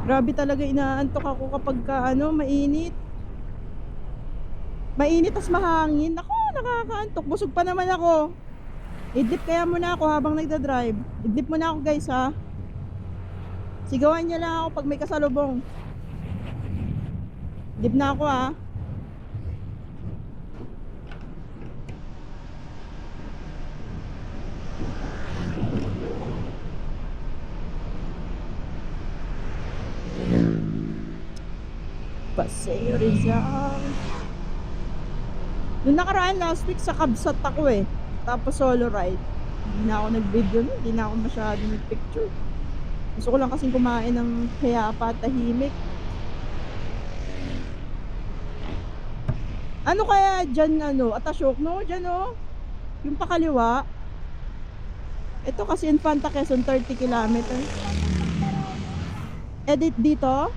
Grabe talaga, inaantok ako kapag mainit. Mainit tas mahangin. Ako, nakakaantok. Busog pa naman ako. Idlip kaya muna ako habang nagdadrive. Idlip muna ako guys ha. Sigawan niya lang ako pag may kasalubong. Idlip na ako ha. Paseo Rizal. Noong nakaraan last week sa Kabsat ako eh. Tapos solo ride. Hindi na ako nag-video nun. Hindi na ako masyado nag-picture. Gusto ko lang kasing kumain ng payapa at tahimik. Ano kaya dyan Atasyok no? Dyan yung pakaliwa. Ito kasi Infanta Quezon 30 kilometers. Edit dito.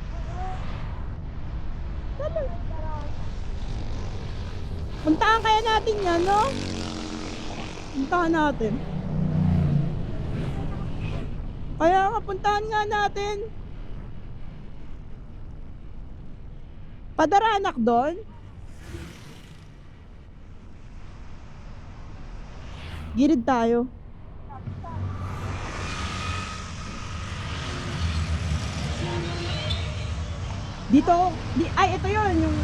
Puntahan kaya natin yan, no? Puntahan natin. Kaya nga, puntahan nga natin. Padaranak doon? Gilid tayo. Dito, ay ito yun, yung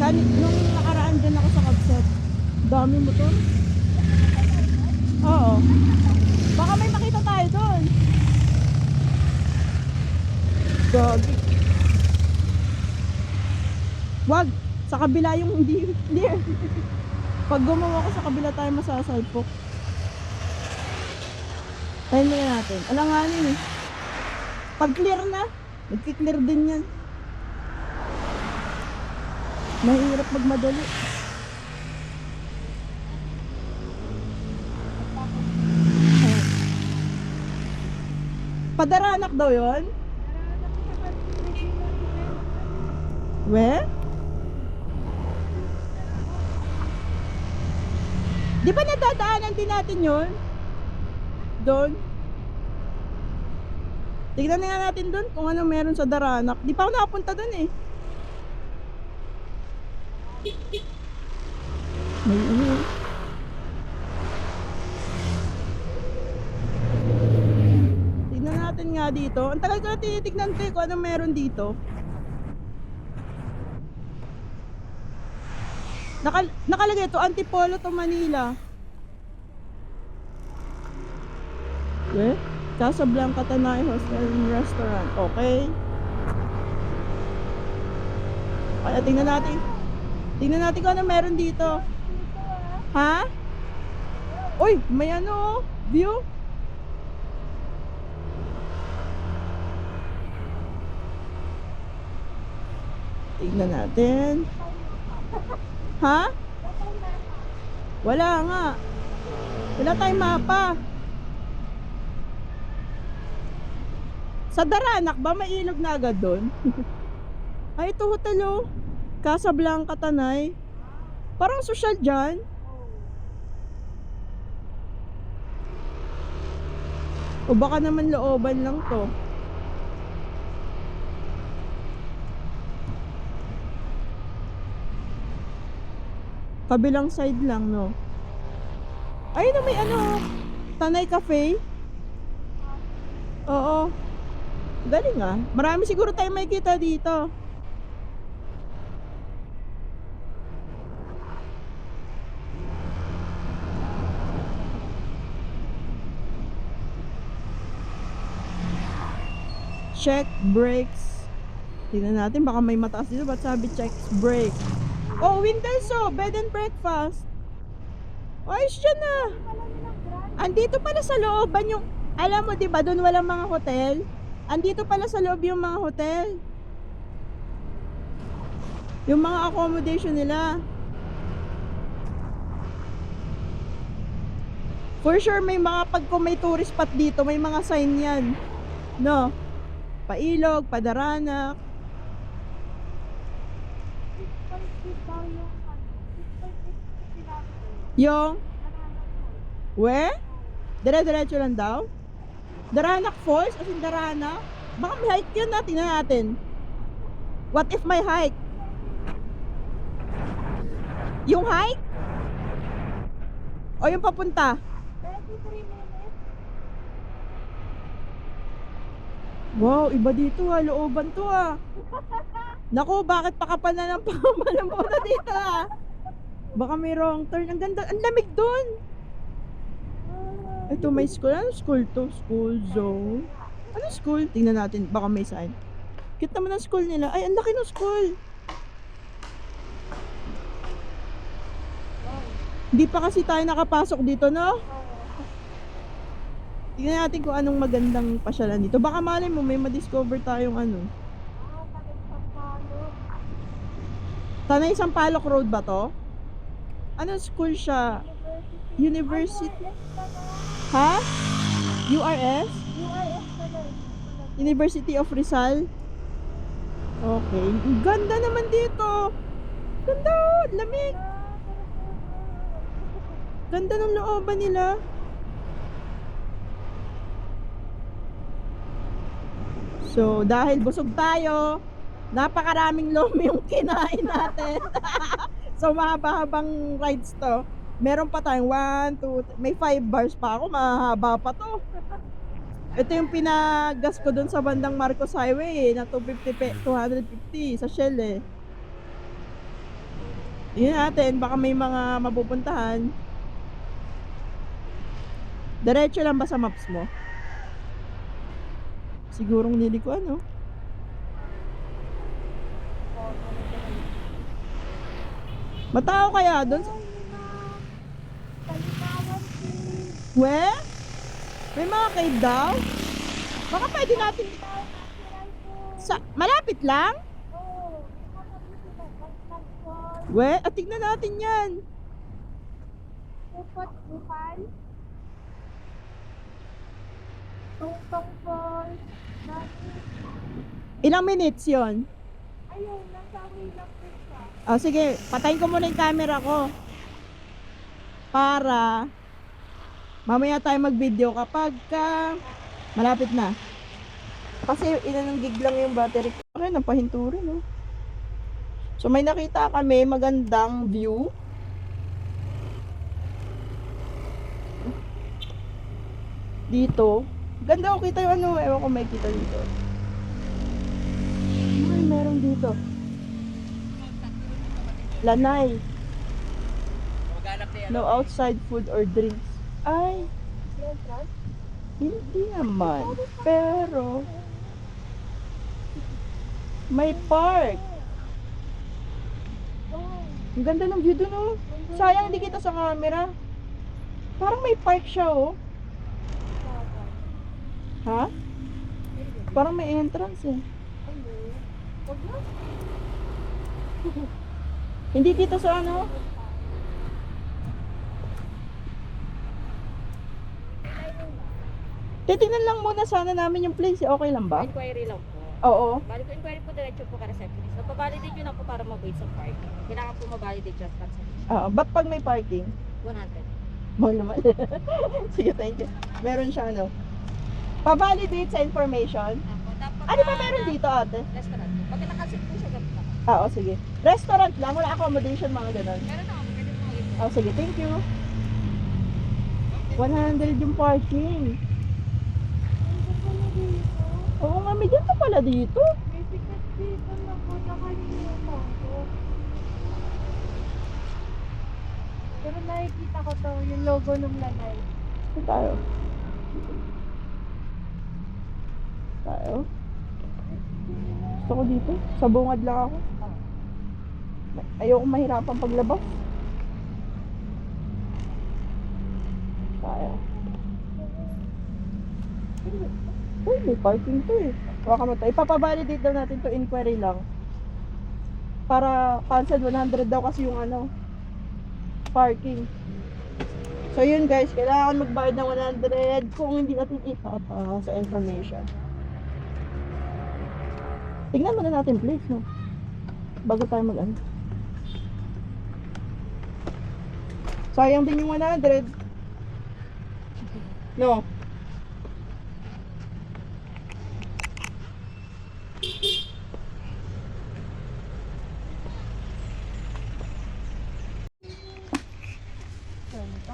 nung nakaraan din ako sa Kabsat. Dami motor. Oo. Baka may makita tayo doon. Gagi. Wag, sa kabila yung hindi. Pag gumawa ko sa kabila tayo masasalpok. Tayo na natin. Alanganin eh. Pag clear na, nagki-clear din yan. Mahirap magmadali. Padaranak daw yon? We? Di ba nadadaanan din natin yun? Doon? Tignan nga natin doon kung ano meron sa Daranak. Di pa ako nakapunta doon eh. May tignan natin nga dito. Ang tagal ko na tinitignan ko kung ano meron dito. Nakalagay ito, Antipolo to Manila. Casablanca Tanay Hostel and Restaurant. Okay. Kaya tingnan natin. Tingnan natin kung ano meron dito. Ha? Uy, may view. Tingnan natin. Ha? Wala nga. Wala tayong mapa. Sa Daranak ba may ilog na agad doon? Ay, ito hotel Casablanca Tanay. Parang social dyan. O baka naman looban lang to. Kabilang side lang, no? Ayun na may Tanay Cafe. Oo. Galing ah. Marami siguro tayo makikita dito. Check brakes. Tingnan natin baka may mataas dito. Ba't sabi check brake? Oh, Windelso, bed and breakfast. Ayos dyan na. Andito pala sa looban yung, alam mo 'di ba doon walang mga hotel? Andito pala sa loob yung mga hotel. Yung mga accommodation nila. For sure may mga pag kung may tourist spot dito, may mga sign yan. No? Pailog, Padaranak. Yung where? Dire-diretso lang daw? Daranak Falls? As in Daranak? Baka may hike yun natin na natin. What if may hike? Yung hike? O yung papunta? 23 minutes. Wow, iba dito ha. Looban to ha. Naku, bakit pakapal na ng pamalamunan dito ha? Baka may wrong turn. Ang ganda, ang lamig dun. Ito may school. Ano school to? School zone. Ano school? Tingnan natin. Baka may sign. Cute naman ang school nila. Ay, ang laki ng school. Hindi pa kasi tayo nakapasok dito, no? Tingnan natin kung anong magandang pasyalan dito. Baka malay mo, may madiscover tayong ano. Tanay Sampaloc Road ba to? Ano school siya? University? Ha? URS? University of Rizal? Okay. Ang ganda naman dito. Ganda, lamig. Ganda ng looban nila. So, dahil busog tayo, napakaraming lomi yung kinain natin. So, mahaba-habang rides to. Meron pa tayong 1, 2, may 5 bars pa ako, mahaba pa to. Ito yung pinagas ko dun sa bandang Marcos Highway na 250 sa Shell eh. Yun natin, baka may mga mapupuntahan. Diretso lang ba sa maps mo? Sigurong niliko ano? Matao kaya doon? We? May mga cave daw? Baka pwede natin sa malapit lang? We, tignan natin yan. Upot, Bukal. Tungtong Falls. Ilang minutes yon? Ayun, nasa way lang po siya. Oh, sige, patayin ko muna yung camera ko. Para mamaya tayo mag-video kapag malapit na. Kasi ilan gig lang yung battery ko. Okay, napahinto rin, no? So may nakita kami magandang view. Dito. Ganda ko kita yung ano, ewan ko may kita dito. Ay, meron dito. Lanay. No outside food or drinks. Ay, hindi naman. Pero, may park. Ang ganda ng view dun, oh. Sayang hindi kita sa camera. Parang may park siya, oh. Ha? Parang may entrance, eh. Hindi kita sa ano? Titignan lang muna sana namin yung place, eh. Okay lang ba? Inquiry lang po. Oo. Bali po inquiry po diretso po ka receptionist. Napabalidate yun na po para mag-wait sa park. Kailangan po mabalidate just at sa Ba't pag may parking? 100. Mahal naman. Sige, thank you. Meron siya, ano? Pa-validate sa information. Ako, tapos Ano ba meron dito, ate? Restaurant. Pag nakasit po siya, ganito na. Oo, sige. Restaurant lang, wala accommodation, mga ganun. Meron na ako, pwede po mag-ipon. Sige, thank you. 100 yung parking. Oo nga, may dito pala dito. May ticket dito na po, nakalimutan ko. Pero nakikita ko to, yung logo ng Lanay. Ito tayo. Tayo. Gusto ko dito. Sa bungad lang ako. Ayoko mahirapan paglabas. Uy, may parking to eh. Baka matay. Ipapavalidate daw natin to, inquiry lang. Para cancel 100 daw kasi yung ano, parking. So yun guys, kailangan magbayad ng 100 kung hindi natin ipapa sa information. Tingnan muna natin please, no? Bago tayo mag-ano. Sayang din yung 100. No?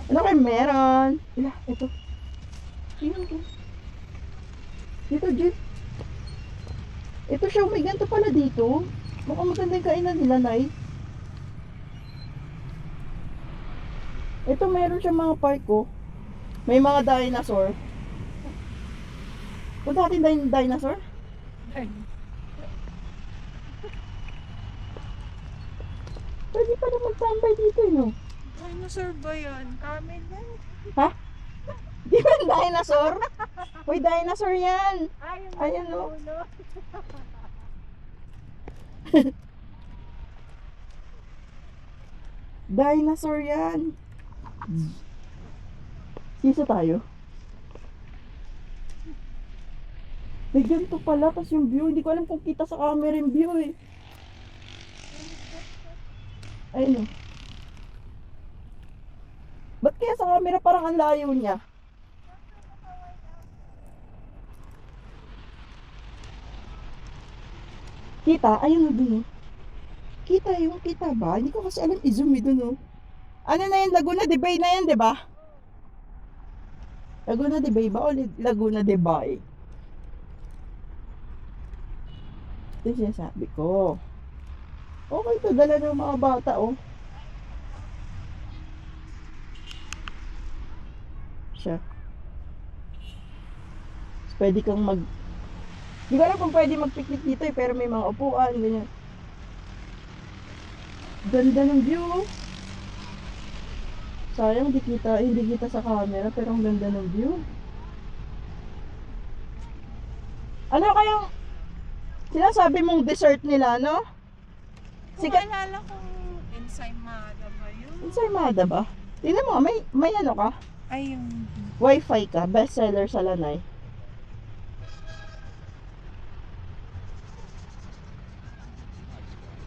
Ano kayo meron? Ila, ito. Tingnan ko. Dito, Jeep. Ito siya, may ganito pala dito. Mukhang maganda yung kainan nila, Nay. Ito, meron siya mga park ko. May mga dinosaur. Punta natin dinosaur? Pwede pa naman tambay dito, no? Dinosaur ba yan? Camel yan. Ha? Di ba dinosaur? Uy, dinosaur yan. Ayan, no? Dinosaur yan. Sisa tayo. May ganito pala, tapos yung view, hindi ko alam kung kita sa camera yung view eh. Ayun o. Ba't kaya sa camera parang ang layo niya? Kita? Ayun o dun o. Kita yung kita ba? Hindi ko kasi alam i-zoom eh dun o. Ano na yun? Laguna de Bay na yan, di ba? Laguna de Bay ba o Laguna de Bay? Ito yung sinasabi ko. Okay to, dala ng mga bata oh. Siya. So, pwede kang Di ko alam kung pwede mag-picnic dito eh, pero may mga upuan, ganyan. Ganda ng view. Sayang hindi kita sa camera, pero ang ganda ng view. Ano kayang sinasabi mong dessert nila, no? Kung alala kong ensaymada ba yun? Ensaymada ba? Tingnan mo, may ano ka? Ay, yung... Wi-Fi ka, bestseller sa Lanay.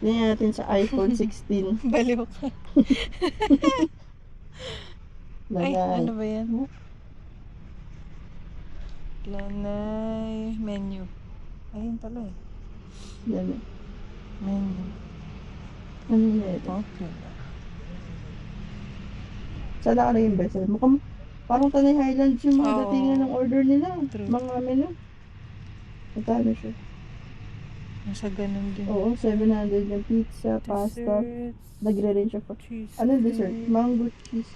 Tingnan natin sa iPhone 16. Baliw ka. Ay, Lanay. ano ba yan? Lanay menu. Ayun pala eh. Lanay. Menu. Ano na ito? Okay. Saan na yung bestseller? Mukhang parang Tanay Highlands yung mga Oo. datingan ng order nila. True. Mga menu. Magkano siya? Nasa ganun din. Oo, 700 yung pizza, pasta. Desserts, Nagre-range siya pa. cheese. Ano dessert? Mango cheese.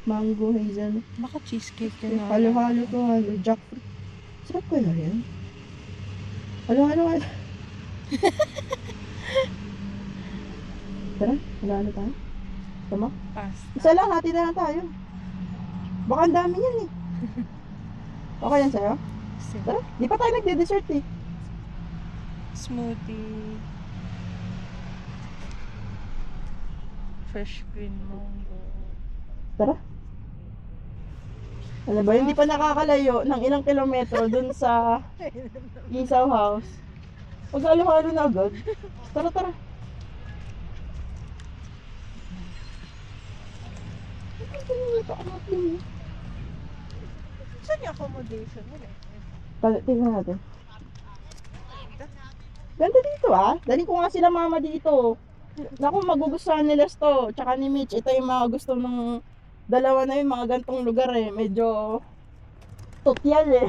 Mango hazel. Baka cheesecake yun. Halo-halo to, jackfruit. Sarap kaya yan? Halo-halo. Tara, halo-halo tayo. Tama? Pasta. Isa lang, hati na lang tayo. Baka ang dami yan eh. Okay yan sa'yo? Tara, di pa tayo nagde-dessert eh. Smoothie. Fresh green mango. Tara. Alam ba, hindi pa nakakalayo ng ilang kilometro dun sa Isaw House. Pag-halo-halo na agad. Tara, tara. Saan yung accommodation nila? Tingnan natin. Ganda dito ah. Dali ko nga sila mama dito. Naku, magugustuhan nila to. Tsaka ni Mitch, ito yung mga gusto ng dalawa na yung mga gantong lugar eh. Medyo tutyal eh.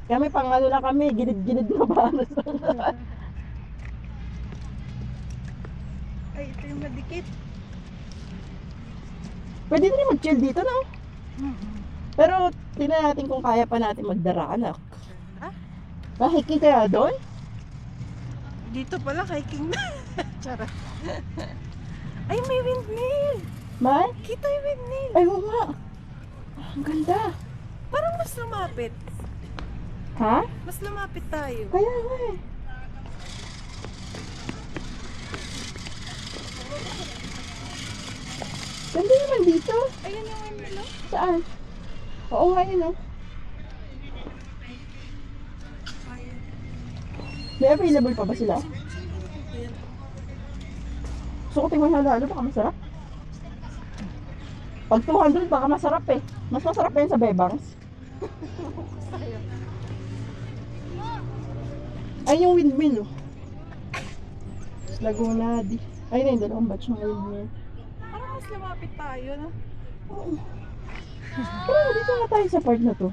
Kami pangalo lang kami, gilid-gilid na banos. Ay, ito yung madikit. Pwede na rin mag-chill dito, no? Pero, tingnan natin kung kaya pa natin magdaraanak. Hiking kaya doon? Dito pala hiking na. Charot. Ay, may windmill. May? Kita yung windmill. Ay, oo nga. Ang ganda. Parang mas lumapit. Ha? Mas lumapit tayo. Kaya nga eh. Ganda naman dito. Ayun yung windmill. Saan? Oo nga yun oh. May available pa ba sila? Gusto ko tingnan halo-halo, baka masarap. Pag 200 baka masarap eh. Mas masarap pa yun sa Bebangs. Ay yung windmill oh. Laguna di. Ay na yung dalawang batch ng windmill. Parang mas lumapit tayo, no? Oo. Pero dito na tayo sa part na to.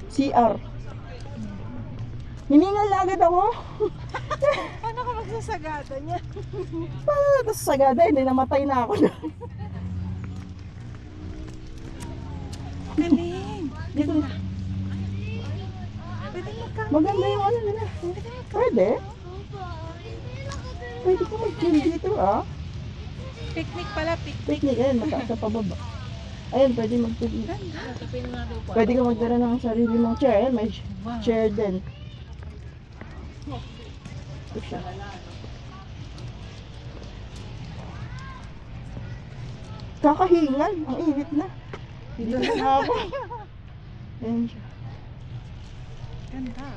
CR. Hiningal na agad ako. Paano ka magsasagada niya? Tapos sagada, hindi namatay na ako. Galing! Dito na. Pwede magkakape. Maganda yung ano nila. Pwede? Pwede ko mag-chill dito ah. Picnic pala, picnic. Picnic, ayan, mataas sa pababa. Ayan, pwede mag-picnic. Pwede ka magdala ng sarili mong chair. Ayan, may chair din. Ito siya. Kakahingal. Ang init na. Dito na ako. Ayan siya. Ganda.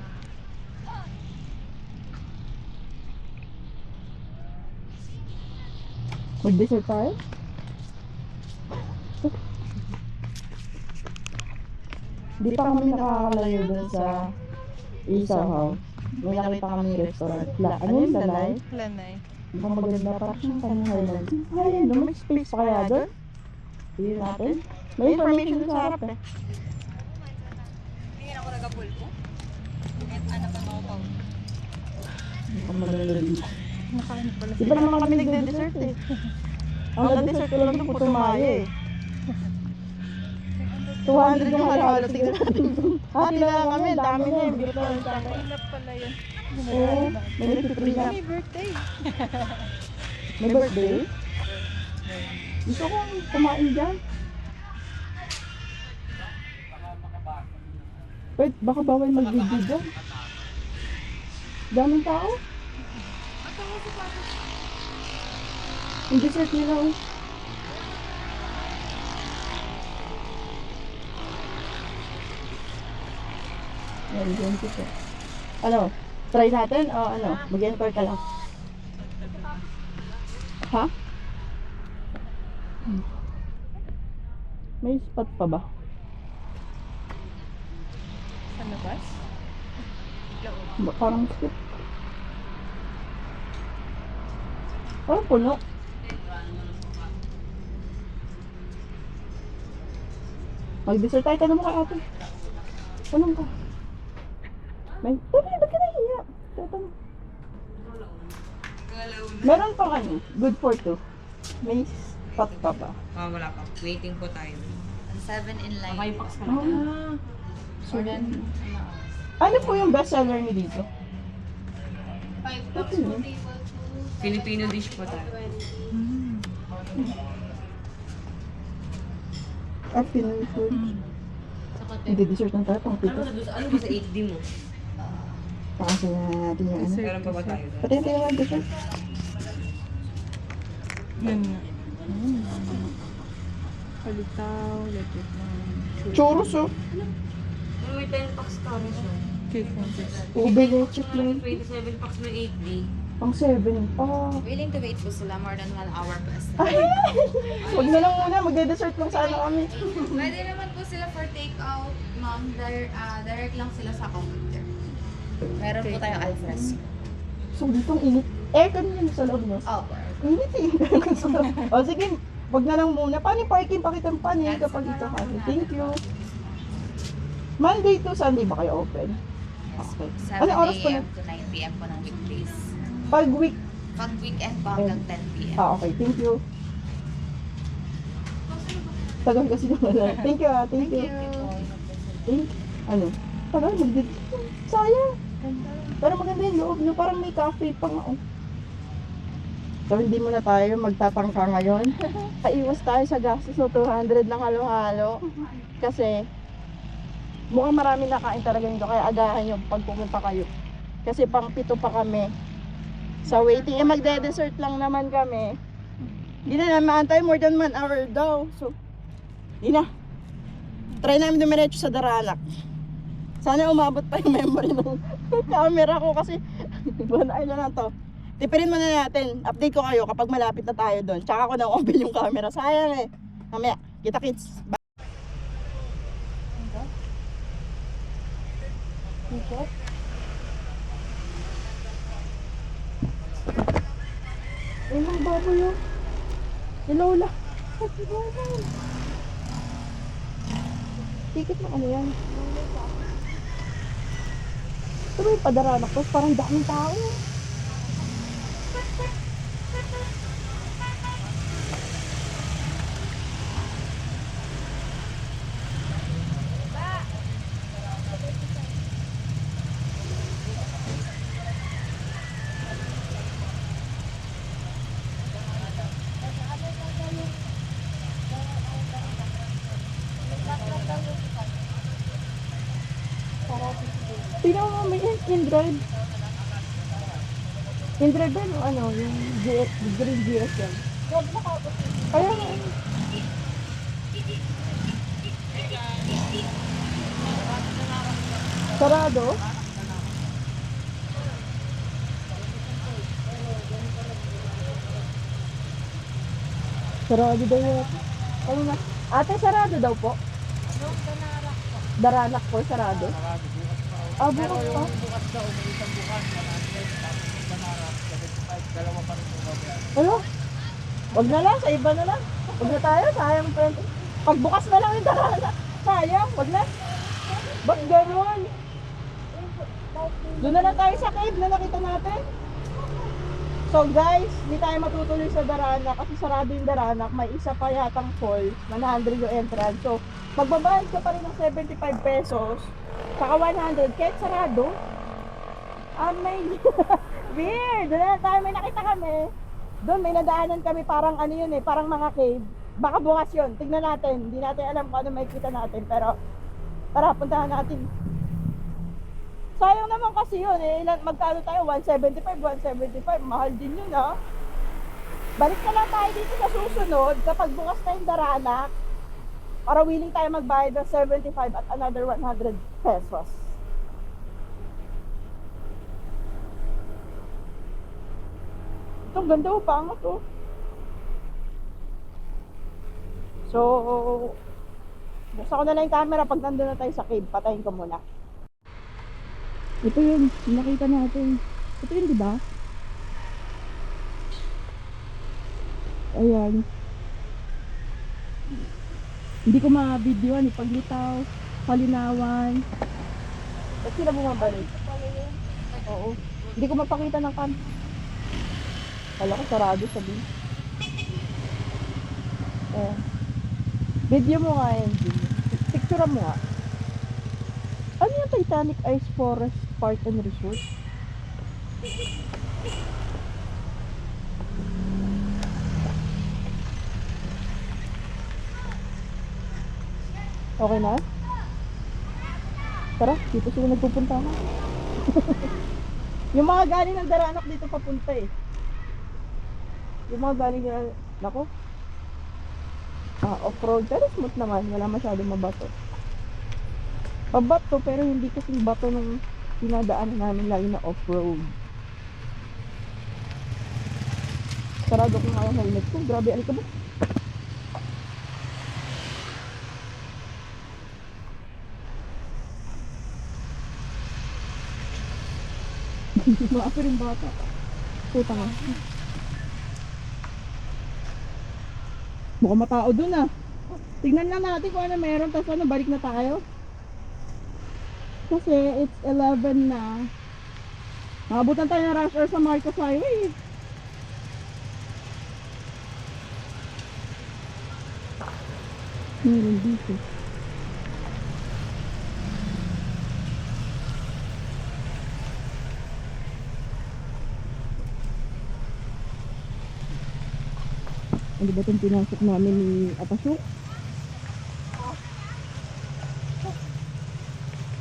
Mag-dessert tayo? Di pa kami nakakalayo dun sa Isahaw. May nakita kami restaurant. Ano yun? Lalay? Lanay. Mukhang maganda pa siyang Tan Highland. Ay, doon may space pa kaya doon? Tingnan natin. May information dun sa harap eh. Tingin ako nagapulpo. Ano ba ako pa? Mukhang maganda dito. Nakain pala Di ba naman kami nagde-dessert eh? Ang na-dessert ko lang doon puto maya eh. 200 yung halo-halo. Tingnan natin. Hati na lang kami. Dami na yung bito ng tatay. Lap pala yun. Oo. May nagtitri na. May birthday. May birthday? Gusto ko kumain dyan. Wait, baka bawal mag-video dyan. Daming tao. Yung dessert nila oh. Yan, yan siya. Ano? Try natin o ano? Mag-enter ka lang. Ha? May spot pa ba? Sa labas? Parang skip. Parang puno. Mag-dessert tayo. Tanong mo kay ate. Tanong ka. May, ba't ka nahiya? Tatanong. Meron pang ano, good for two. May spot pa ba? Wala pa. Waiting po tayo. 7 in line. Okay, box ka Ah. So then, Ano po yung best seller niyo dito? 5 bucks po, Filipino dish po tayo. At Pinoy food. Hindi dessert ng tayo, pang pito. Ano ba sa 8D mo? Pakasin na natin yung ano. Meron pa ba tayo? Pati yung tinawag dessert. Yan nga. Palitaw, legit na. Churros oh. May 10 packs kami siya. Cake context. Ube leche May plain. 27 packs na 8D. Pang 7 pa. willing to wait po sila more than 1 hour plus. Ay! Huwag na lang muna, magde-dessert lang sana kami. Pwede naman po sila for take out, ma'am. Direct lang sila sa computer. meron po tayong alfresco. So dito ang init. Aircon yun sa loob no? Opo. Init eh. O sige, wag na lang muna. Paano yung parking? Pakita mo paano yun kapag ito kami. Thank you. Monday to Sunday ba kayo open? Okay. 7 Ano oras pa a.m. na? to 9 p.m. po ng weekdays. Pag week. Pag weekend po hanggang 10 p.m. Okay. Thank you. Tagal kasi naman. Thank you ah. Thank you. Ano? Tagal magdid. Sayang. Pero maganda yung loob nyo. Parang may cafe pa nga. Oh. So hindi muna tayo magtatangka ngayon. Kaiwas tayo sa gastos ng 200 ng halo-halo. Kasi Mukhang marami nakain talaga nito, kaya agahan yung pag pumunta kayo. Kasi pang 7 pa kami sa waiting. Eh, magde-dessert lang naman kami. Hindi na maantay, more than 1 hour daw. So, hindi na. Try namin dumiretso sa Daranak. Sana umabot pa yung memory ng camera ko kasi 1 hour na lang to. Tipirin muna natin. Update ko kayo kapag malapit na tayo doon. Tsaka ko nang open yung camera. Sayang eh. Mamaya, kita kits. Bye. Ay, mga baboy yun. Si Lola. Ticket na ano yan? Ito ba yung Padaranak to? Parang daming tao. Tingnan mo may in-drive. In-drive ba yung ano, yung GS, green GS yan? Kaya nga. Sarado? Sarado daw yun. Ano na? Ate, sarado daw po? Daranak po, sarado? Ah, bukas pa? Ano? Wag na lang, sa iba na lang. Wag na tayo, sayang pa. Pagbukas na lang yung Daranak. Sayang, wag na. Ba't ganun? Doon na lang tayo sa cave na nakita natin. So guys, hindi tayo matutuloy sa Daranak kasi sarado yung Daranak. May isa pa yatang falls, 100 yung entrance. So, magbabayad ka pa rin ng 75 pesos. Saka 100, kahit sarado. Amazing. Weird. Doon na tayo, may nakita kami. Doon may nadaanan kami, parang ano yun eh, parang mga cave. Baka bukas yun, tignan natin. Hindi natin alam kung ano makikita natin, pero tara, puntahan natin. Sayang naman kasi yun eh, magkano tayo? 175, 175, mahal din yun ah. Balik na lang tayo dito sa susunod, kapag bukas na yung Daranak, para willing tayo magbayad ng 75 at another 100 pesos. Itong ganda pa nga to. So, buksan ko na lang yung camera pag nandun na tayo sa cave. Patayin ko muna. Ito yun, nakita natin. Ito yun, di ba? Ayan. Hindi ko ma-videoan eh. Paglitaw, palinawan. Ba't sila bumabalik? Oo. Hindi ko mapakita ng kan. Kala ko sarado sabi. Video mo nga yun. Picture mo nga. Ano yung Titanic Ice Forest Park and Resort? Okay na? Tara, dito sila nagpupunta na. Yung mga galing ng Daranak dito papunta eh. Yung mga galing na, nako. Off-road. Pero smooth naman, wala masyadong mabato. Pabato pero hindi kasing bato nung pinadaanan namin lagi na off-road. Sarado ko nga yung helmet ko. Grabe, alikabok. Maapi rin bata. Puta nga. Mukhang matao dun ah. Tignan lang natin kung ano meron. Tapos ano, balik na tayo. Kasi it's 11 na. Nakabutan tayo ng rush hour sa Marcos Highway. Meron dito. Ano ba itong pinasok namin ni Apasok?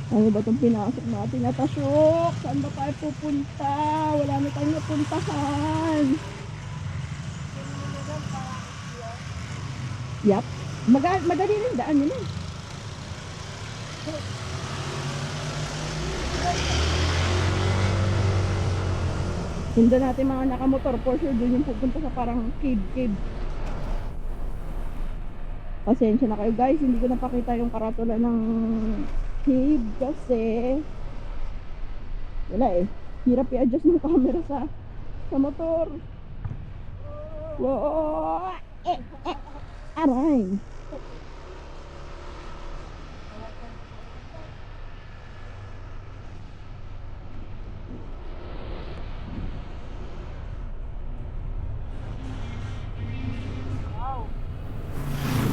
Ano ba itong pinasok natin na tasyok? Saan ba tayo pupunta? Wala na tayong napuntahan. Yap. Madali ng daan yun eh. Sundan natin mga nakamotor. For sure, doon yung pupunta sa parang cave. Pasensya na kayo guys. Hindi ko napakita yung karatula ng cave kasi wala eh. Hirap i-adjust ng camera sa motor. Wow! Aray!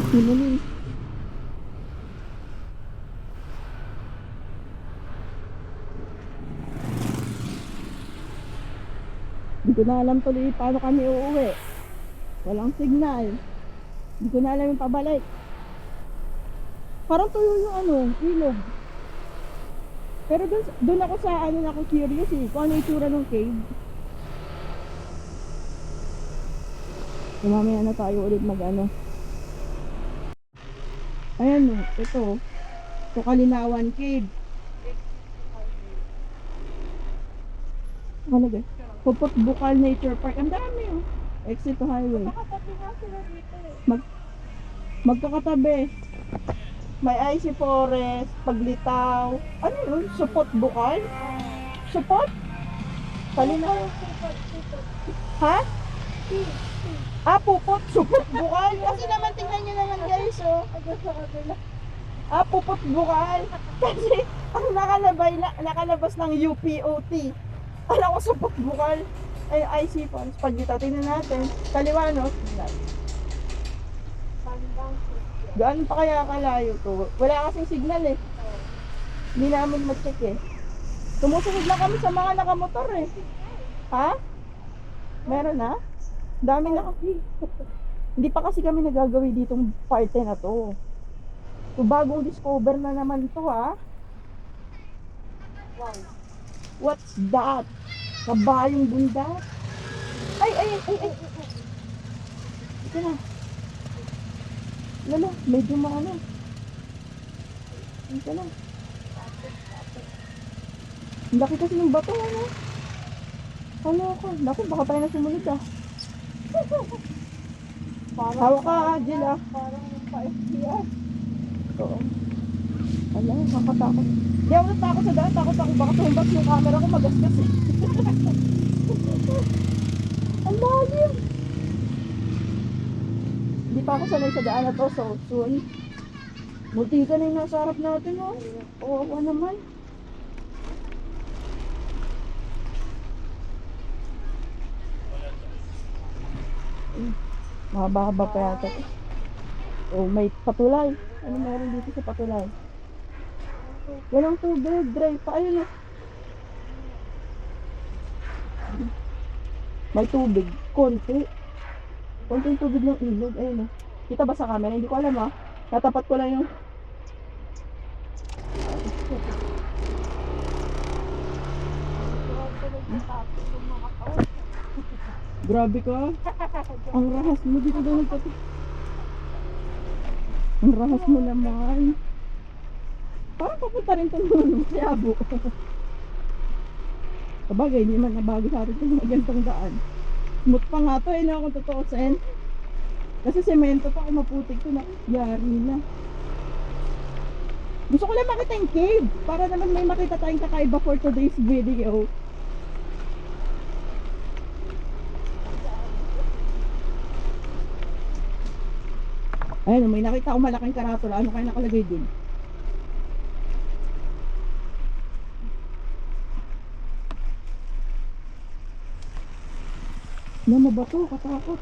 Sino ni? Hindi ko na alam tuloy paano kami uuwi. Walang signal. Hindi ko na alam yung pabalik. Parang tuyo yung ilog. Pero dun ako sa ako curious eh. Kung ano yung itsura ng cave. So, mamaya na tayo ulit Ayan o, ito. Ito Kalinawan Cave. Ano guys? Pupot Bukal Nature Park. Ang dami o. Exit to highway. Magkakatabi. May icy forest, paglitaw. Ano yun? Supot Bukal? Supot? Kalinawan. Ha? Pupot, supot bukal. Kasi naman tingnan nyo naman guys, oh. Pupot bukal. Kasi ang nakalabas ng UPOT. Alam ko supot bukal. Ay, IC Falls. Pag dito, tingnan natin. Kaliwa, no? Gaano pa kaya kalayo to? Wala kasing signal eh. Hindi namin ma-check eh. Tumusunod lang kami sa mga nakamotor eh. Ha? Meron na? Dami na kasi. Hindi pa kasi kami nagagawi ditong parte na to. So, bagong discover na naman to ha. Wow. What's that? Kabayong bunda? Ay. Ito na. Lala, medyo maano. Ito na. Ang laki kasi ng bato, ano? Naku, baka tayo na sumunod ah. Hawak ka, Jill ah. Parang pa-FBI. Oo. Ala, nakakatakot. Hindi ako natakot sa daan. Takot ako. Baka tumbat yung camera ko magasgas eh. Ang lalim. Hindi pa ako sanay sa daan na to. So, soon. Buti ka na yung nasa harap natin oh. Oo naman. Mahaba-haba pa yata. Oh, may patulay. Ano meron dito sa patulay? Walang tubig, dry pa. Ayun oh. May tubig. Konti yung tubig ng ilog. Ayun oh. Kita ba sa camera? Hindi ko alam ah. Tatapat ko lang yung grabe ka. Ang rahas mo dito daw nagtati. Ang rahas mo naman. Parang papunta rin ito naman si Abo. Sabagay, hindi man nabago sa atin itong mga gantong daan. Smooth pa nga ito eh, na kung totoo sen. Kasi semento pa kung maputik ito na. Yari na. Gusto ko lang makita yung cave. Para naman may makita tayong kakaiba for today's video. Ayun, may nakita akong malaking karatula. Ano kaya nakalagay dun? Ano ba to? Katakot.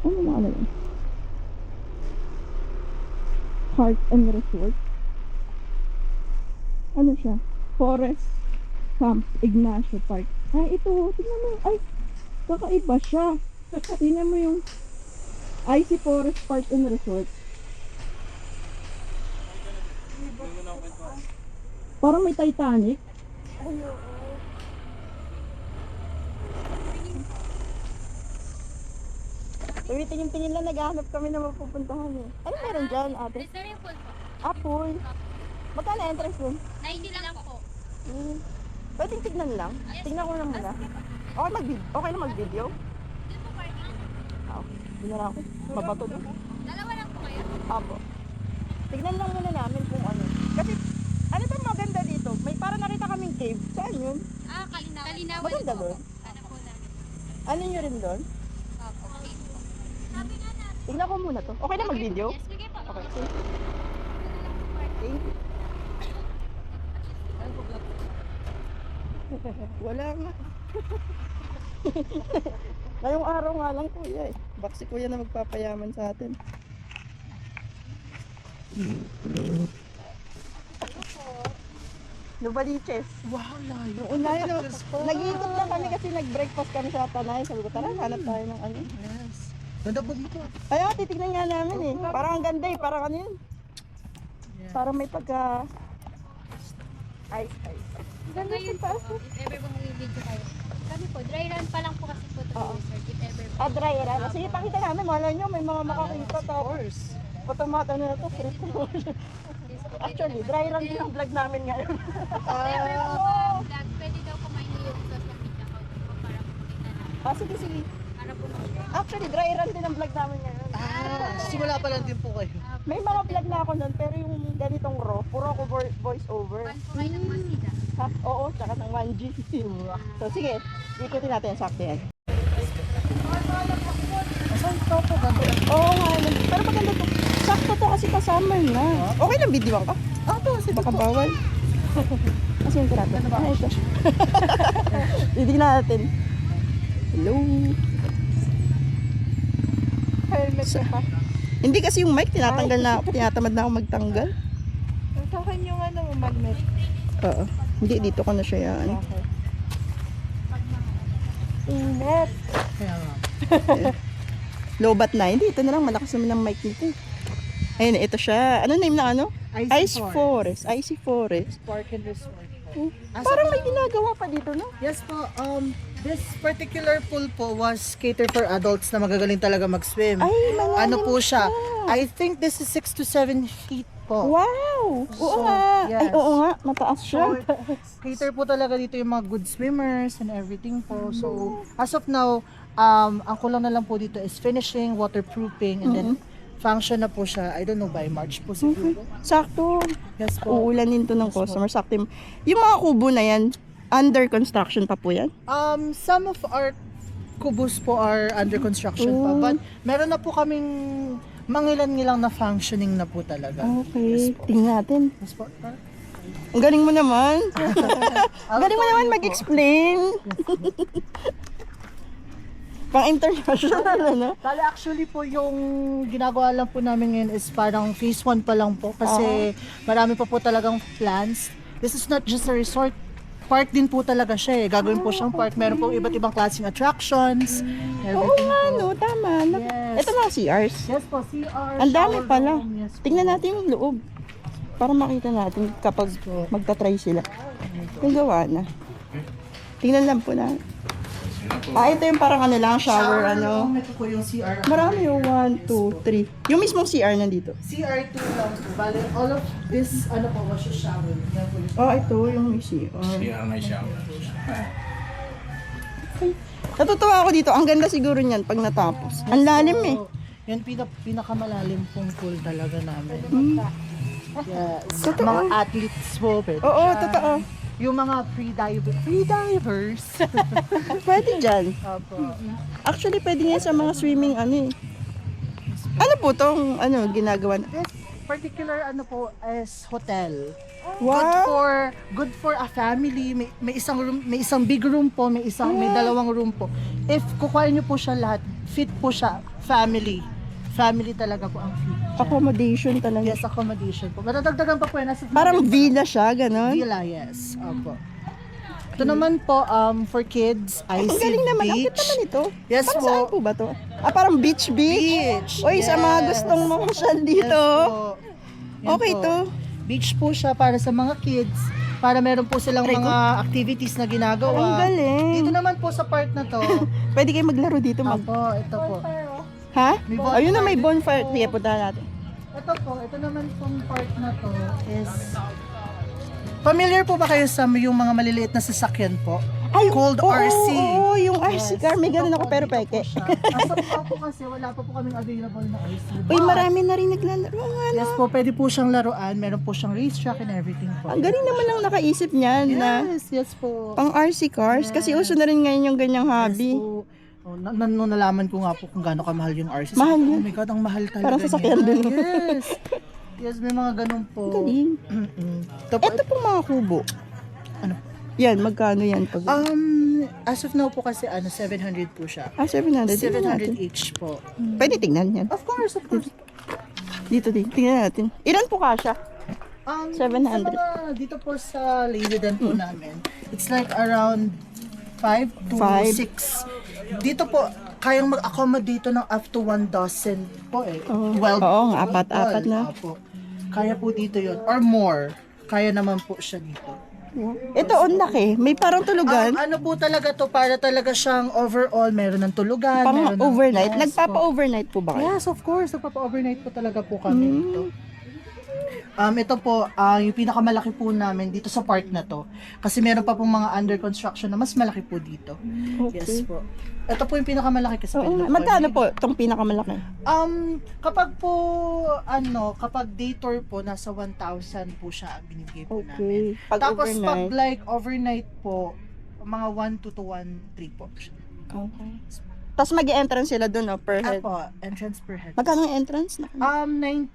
Ano nakalagay? Park and Resort. Ano siya? Forest Camp Ignacio Park. Ay, ito. Tingnan mo. Ay, kakaiba siya. Tingnan mo yung IC Forest Park and Resort. Parang may Titanic. Uy, tingin-tingin lang, naghahanap kami na mapupuntahan eh. Ano meron dyan, ate? Swimming pool po. Apple. Magkano entrance dun? 90 lang po. Pwedeng tignan lang. Tignan ko lang muna. Okay lang mag-video? Dito po parking. Hindi na lang ako. Mabato doon. Dalawa lang po kayo. Apo. Tignan lang muna namin kung ano. Kasi, ano ba maganda dito? May para nakita kaming cave. Saan yun? Kalinawan. Kalinawan Maganda po. doon? Ano po namin? Ano nyo rin doon? Opo. Okay po. Sabi nga natin. Tignan ko muna to. Okay na mag-video? Yes, sige po. Okay. Thank you. Wala nga. Ngayong araw nga lang kuya eh. Baka si kuya na magpapayaman sa atin. Novaliches. Wow, layo. Noong unahin, no, nag-iikot lang kami kasi nag-breakfast kami sa Tanay. Sabi ko, tara, hanap tayo ng ano. Yes. Ganda po dito. Kaya titignan nga namin eh. Parang ang ganda eh. Parang ano yun. Parang may pagka... Ice. Ganda yun po. If ever bang i-video kayo. Sabi po, dry run pa lang po kasi po ito. Resort. If ever po. Dry run. Sige, pakita namin. Malay nyo, may mga makakita. Tapos, automata na ito. Free promotion. Actually, dry run din ang vlog namin ngayon. If ever po vlog, pwede daw kumain niyo yung social media account po para po makita namin. Sige. Para po mag-share. Actually, dry run din ang vlog namin ngayon. Simula pa lang din po kayo. May mga vlog na ako nun, pero yung ganitong raw, puro ako voice over. Fan po kayo ng masida. Ha? Oo, tsaka ng 1G. So, sige, ikutin natin ang sakto yan. Saan to po ganda? Oo nga, pero maganda to. Sakto to kasi pa-summer na. Okay lang, videoan ka? To, sige Baka bawal. Kasi yung natin. Ah, ito. Titignan natin. Hello. Helmet pa. Hindi kasi yung mic, tinatamad na ako magtanggal. Sa akin yung ano, magnet. Oo. Hindi, dito ko na siya yan. Init. Kaya nga. Lobat na. Hindi, ito na lang. Malakas naman ang mic nito. Ayun, ito siya. Ano name na ano? Ice Forest. Icy Forest. Park and Resort. Parang may ginagawa pa dito, no? Yes po, this particular pool po was catered for adults na magagaling talaga mag-swim. Ay, malalim Ano po siya? siya. I think this is 6 to 7 feet po. Wow! Oo So, nga. Ay, yes. oo nga. Mataas siya. So, cater po talaga dito yung mga good swimmers and everything po. So, as of now, ang kulang na lang po dito is finishing, waterproofing, and then function na po siya. I don't know, by March po siguro. Sakto. Yes po. Uulanin to ng customer. Sakto. Yung mga kubo na yan, under construction pa po yan? Some of our kubos po are under construction pa, but meron na po kaming mangilan-ngilang na functioning na po talaga. Okay. Tingnan natin. Yes po. Ang galing mo naman. Ang galing mo naman mag-explain. Pang international, ano? Kali actually po yung ginagawa lang po namin ngayon is parang phase 1 pa lang po kasi marami pa po talagang plans. This is not just a resort. Park din po talaga siya eh. Gagawin po siyang park. Meron po iba't ibang klaseng attractions. Oo Everything nga, po. no? Tama. Yes. Ito mga CRs. Yes po, CR, Ang dami shower pala. room, yes po. Tingnan natin yung loob. Para makita natin kapag magta-try sila. Yung gawa na. Tingnan lang po na. Ito yung parang ano lang, shower, ano. Ito po yung CR. Marami yung 1, 2, 3. Yung mismong CR nandito. CR2 lang po. Bale, all of this, ano po, was yung shower. Yan po yung Ito yung may CR. may shower. Natutuwa ako dito. Ang ganda siguro niyan pag natapos. Ang lalim eh. yan pinakamalalim pong pool talaga namin. Yes. Totoo. Mga athletes po. Pwede Oo, siya. totoo. Yung mga free divers. Pwede dyan. Opo. Actually, pwede nga sa mga swimming, ano eh. Ano po tong, ano, ginagawa na? This particular ano po is hotel. Wow! Good for a family. May isang room, may isang big room po, may dalawang room po. If kukuhain niyo po siya lahat, fit po siya family. Family talaga po ang fit. Accommodation talaga. Yes, accommodation po. Matadagdagan pa po yan. Parang villa siya, ganon. Villa, yes. Opo. Ito naman po, for kids, Ang Icy galing naman. Ang Beach. cute naman ito. Yes Parang po. saan po ba to? Parang beach. Beach. Uy, sa mga Yes. gustong mamasyal dito. Yes po. Yan Okay po. to. Beach po siya para sa mga kids. para meron po silang mga activities na ginagawa. Ang galing. Dito naman po sa part na to, Pwede kayo maglaro dito. Opo, ito po. Ha? May bonfire Ayun na, may din bonfire. po. Sige, punta natin. Ito naman pong part na to is... Familiar po ba kayo sa yung mga maliliit na sasakyan po? Ay, Called oo, RC. Oo, yung RC car. May ganun ako pero peke. As of now po kasi, wala pa po kaming available na RC. Uy, But, marami na rin naglalaro. Nga, yes po, pwede po siyang laruan. Meron po siyang racetrack and everything po. ang galing naman lang nakaisip niyan na Yes po. pang RC cars. Kasi uso na rin ngayon yung ganyang hobby. Yes po. Oh, nung nalaman ko nga po kung gaano kamahal yung RC. Mahal Oh yun. my God, ang mahal talaga Parang sasakyan niya. din. Yes. Yes, may mga ganun po. Galing. Mm-mm. Ito po, Ito pong mga kubo. Ano? Yan, magkano yan pag... as of now po kasi 700 po siya. 700. Tingnan 700 natin. each po. Pwede tingnan yan. Of course, of course. Dito din. Tingnan natin. Ilan po kasha? 700. Sa mga dito po sa Leyden po namin, it's like around 5 to Five. 6. Dito po, kayang mag-accommodate ng up to 1 dozen po eh. Oo. 12 Oo, people. apat-apat na. Opo. Kaya po dito yon or more. Kaya naman po siya dito. Ito, ang laki. May parang tulugan. Ano po talaga to, para talaga siyang overall, meron ng tulugan, Pang meron ng- overnight. Yes po. Nagpapa-overnight po ba kayo? Yes, of course. Nagpapa-overnight po talaga po kami dito. Ito po, yung pinakamalaki po namin dito sa part na to. Kasi meron pa pong mga under construction na mas malaki po dito. Yes po. Ito po yung pinakamalaki kasi. Oo, nga. Magkano po itong pinakamalaki? Kapag po, kapag day tour po, nasa 1,000 po siya ang binibigay po namin. Okay. Pag Tapos pag overnight. like overnight po, mga 1 to 1,300 po siya. Okay. Tapos mag-entrance sila dun, per head. Apo, entrance per head. Magkano ang entrance? 90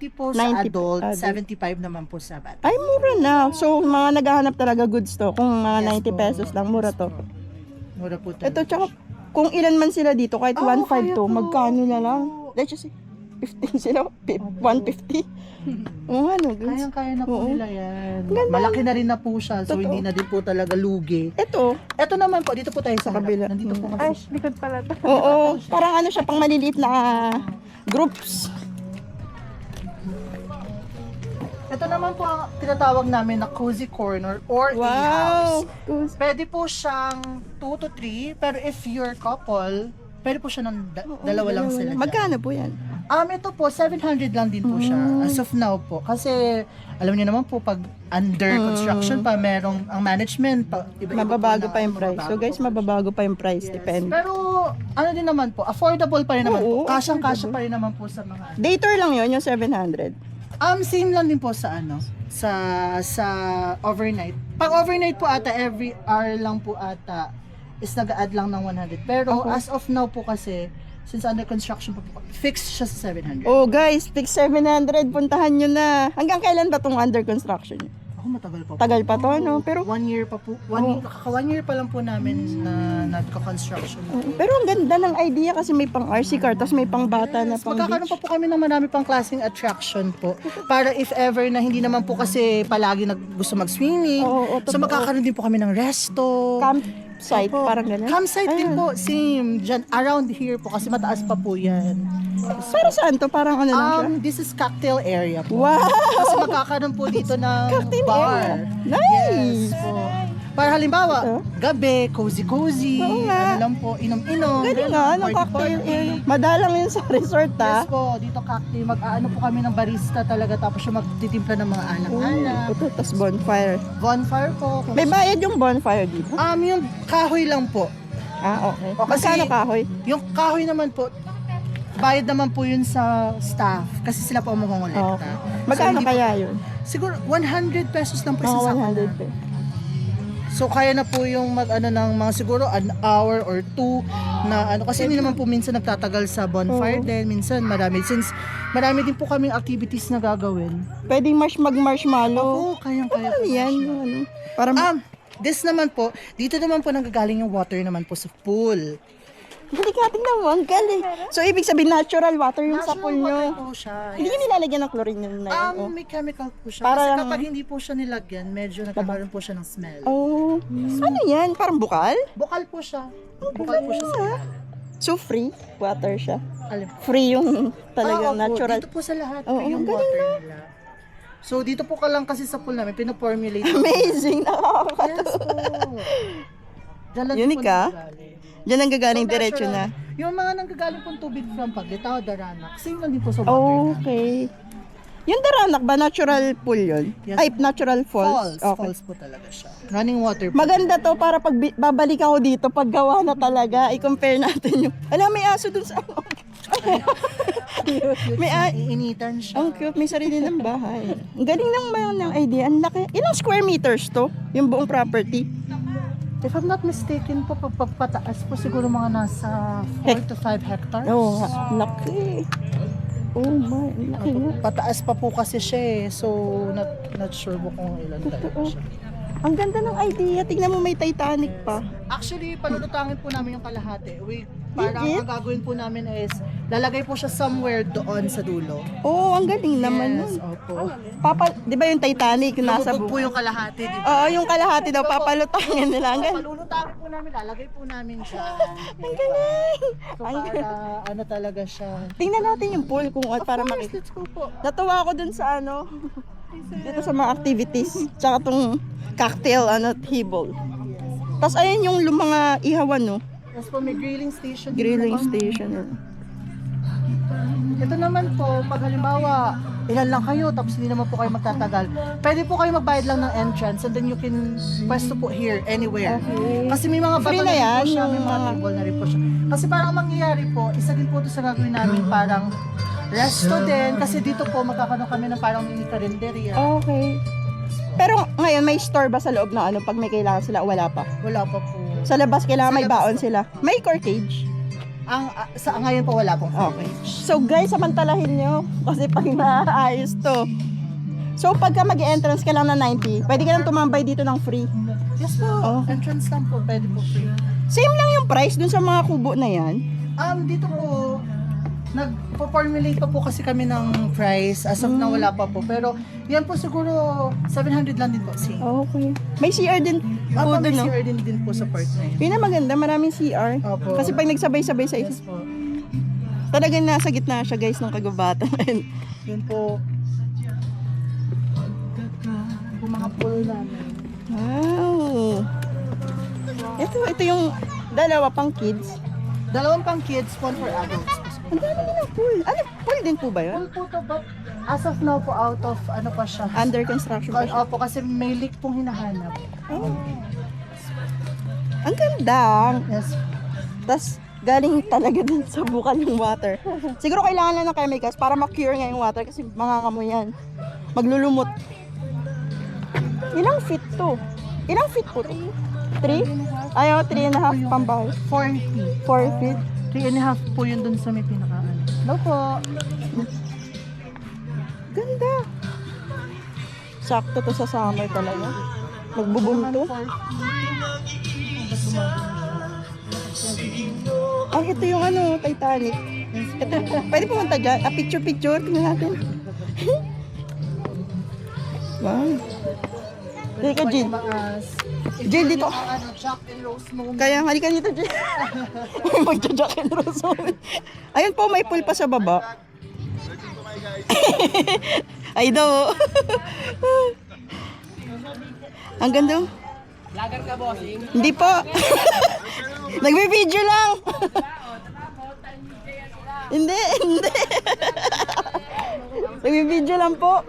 po sa 90 po, adult, adult. 75 naman po sa bata. Ay, mura na. So, mga naghahanap talaga goods to. Kung mga Yes 90 po. pesos lang, mura Yes to. po. Mura po talaga. Ito, tsaka, kung ilan man sila dito, kahit Oo, 1.5 kaya to, po. magkano na lang? Let's just say, 15 sila, 150. Oo, ano, goods. Kayang-kaya na po Oo. nila yan. Ganda. Malaki na rin na po siya, so Totoo. hindi na din po talaga lugi. Ito, Ito naman po, dito po tayo sa Sa kabila. harap. Nandito po kasi siya. likod pala to. Oo, parang ano siya, pang maliliit na groups. Ito naman po ang tinatawag namin na cozy corner or a house. Wow! Pwede po siyang 2 to 3, pero if you're couple, pwede po siya ng dalawa lang sila dyan. Magkano po yan? Ito po, 700 lang din po siya as of now po. Kasi alam niyo naman po, pag under construction pa, merong ang management, iba-iba Mababago po pa yung price. So guys, mababago pa yung price. Yes. Depende. Pero ano din naman po, affordable pa rin naman Oo, po. Kasyang-kasya pa rin naman po sa mga Day tour lang yun, yung 700. same lang din po sa sa overnight. Pag overnight po ata, every hour lang po ata is nag-add lang ng 100. Pero Okay. as of now po kasi, since under construction po, fixed siya sa 700. Oh guys, fix 700, puntahan nyo na. Hanggang kailan ba tong under construction? Ako matagal pa po. Tagal pa to, no? Pero 1 year pa po. Kaka 1 year pa lang po namin na nagka-construction. pero ang ganda ng idea kasi may pang RC car, tapos may pang bata na pang Magkakaroon beach. pa po kami ng marami pang klaseng attraction po. Para if ever na hindi naman po kasi palagi gusto mag-swimming. Oo, So magkakaroon din po kami ng resto. Campsite, Opo. parang ganun. Campsite din Ayan. po, same. Diyan, around here po kasi mataas pa po yan. Para saan to? Parang ano lang siya? This is cocktail area po. Wow! Kasi magkakaroon po dito ng Cocktail bar. area. Nice! Yes po. Para halimbawa, Ito? gabi, cozy-cozy, Oo nga. ano lang po, inom-inom. Galing ganun, nga, ng cocktail area. Madalang yun sa resort, Yes ha? po, dito cocktail, mag-aano po kami ng barista talaga, tapos siya magtitimpla ng mga alang-alang. Ito, tapos bonfire. Bonfire po. May bayad yung bonfire dito? Yung kahoy lang po. Ah, okay. O, kasi- Magkano kahoy? Yung kahoy naman po, bayad naman po yun sa staff kasi sila po ang mangongolekta. Okay. Magkano hindi- kaya yun? Siguro 100 pesos lang po Mga isa sa 100 na. pe. So kaya na po yung mag-ano ng mga siguro an hour or two na ano kasi hindi naman po minsan nagtatagal sa bonfire din, minsan marami since marami din po kaming activities na gagawin. Pwedeng marshmallow. Oo, kayang-kaya Ano po. yan? Yung ano? Parang This naman po, dito naman po nanggagaling yung water naman po sa pool. Hindi ka tingnan mo, ang galing. So, ibig sabihin, natural water yung sa pool water nyo. po siya. Hindi nyo nilalagyan ng chlorine yun na yun. Oh. May chemical po siya. Para Kasi lang- kapag hindi po siya nilagyan, medyo nagkakaroon po siya ng smell. Oh. Ano yan? Parang bukal? Bukal po siya. Bukal po siya sa ilalim. So, free water siya. Alam. Free yung talagang Opo, natural. Dito po sa lahat Oo, po yung ang galing water nila. So dito po ka lang kasi sa pool namin, pinaformulate. Amazing! Yes po. Diyan lang Unique, po ah. nanggagaling. Diyan ang gagaling So, diretso na. natural. Yung mga nanggagaling pong tubig from Paglitaw, Daranak, same lang din po sa water namin. Okay. Yung Daranak ba, natural pool yun? Yes. Ay, natural falls? Falls. Falls po talaga siya. Running water po. Maganda to para pag babalik ako dito, pag gawa na talaga, i-compare natin yung... Alam, may aso dun sa... may Iinitan siya. Ang cute, may sarili ng bahay. Ang galing naman ng idea, ang laki. Ilang square meters to? Yung buong property? If I'm not mistaken po, pagpataas po siguro mga nasa 4 to 5 hectares. Oo, laki. Oh my, ang laki nga. Pataas pa po kasi siya eh. So, not sure po kung ilan talaga siya. Ang ganda ng idea. Tingnan mo, may Titanic pa. Actually, palulutangin po namin yung kalahati. Parang Legit? ang gagawin po namin is, lalagay po siya somewhere doon sa dulo. Oo, ang galing naman Yes, nun. opo. Di ba yung Titanic yung nasa Nabubog po yung kalahati, di ba? Oo, yung kalahati daw, papalutangin nila. Ang galing. Palulutangin po namin, lalagay po namin siya. Ang galing. So, para ano talaga siya. Tingnan natin yung pool kung para Yes, makita. let's go po. Natuwa ako dun sa ano, dito sa mga activities. Tsaka tong cocktail, table. Tapos ayun yung mga ihawan, no? Tapos po may grilling station. Grilling dito po. station. Ito naman po, pag halimbawa, ilan lang kayo, tapos hindi naman po kayo magtatagal, pwede po kayo magbayad lang ng entrance and then you can pwesto po here, anywhere. Kasi may mga Free bato na rin yan, po siya, may yung mga mga- table na rin po siya. Kasi parang ang mangyayari po, isa din po ito sa gagawin namin parang resto din, kasi dito po magkakaroon kami ng parang mini karinderya. Okay. Pero ngayon, may store ba sa loob na pag may kailangan sila o wala pa? Wala pa po. Sa labas, kailangan Sa may labas baon po. sila. May cottage. Sa ngayon po wala po. Okay. So guys, samantalahin nyo. Kasi pag naayos to. So pagka mag-entrance ka lang na 90, pwede ka lang tumambay dito ng free. Yes po, Oh. entrance lang po, pwede po free. Same lang yung price dun sa mga kubo na yan. Dito po, nag-formulate pa po kasi kami ng price. As of now, wala pa po. Pero, yan po siguro, 700 lang din po. Same. Okay. May CR din po May dun, no? CR din po sa part na yun. Yun ang maganda, maraming CR. Opo. Kasi pag nagsabay-sabay sa isa, Yes po. talagang nasa gitna siya guys ng kagubatan. Yun po. Yung mga pool namin. Wow. Ito yung dalawa pang kids. Dalawang pang kids, one for adults. Ang dami nilang pool. Pool din po ba yun? Pool po to, but as of now po, out of ano pa siya. Under construction pa siya. Opo, kasi may leak pong hinahanap. Oh. Ang ganda. Yes. Tapos, galing talaga dun sa bukal yung water. Siguro kailangan lang ng chemicals para ma-cure nga yung water kasi mangangamoy yan. Maglulumot. Ilang feet to? Ilang feet po to? 3? Ayaw, 3.5 pambahay. 40. 4 feet. 3.5 po yun dun sa may pinaka-ano. Hello po. Ganda. Sakto to sa summer talaga. Magbubong to. Ay, ito yung Titanic. Ito, pwede pumunta dyan. Picture-picture. Tingnan natin. Wow. Teka, Jill. Jill, dito. Jack and Rose moment. Kaya, halika dito, Jill. Magja-jack and rose moment. Ayun po, may pool pa sa baba. Ay daw. Ang ganda. Lager ka, bossing. Hindi po. Nagbe-video lang. Hindi. Nagbe-video lang po.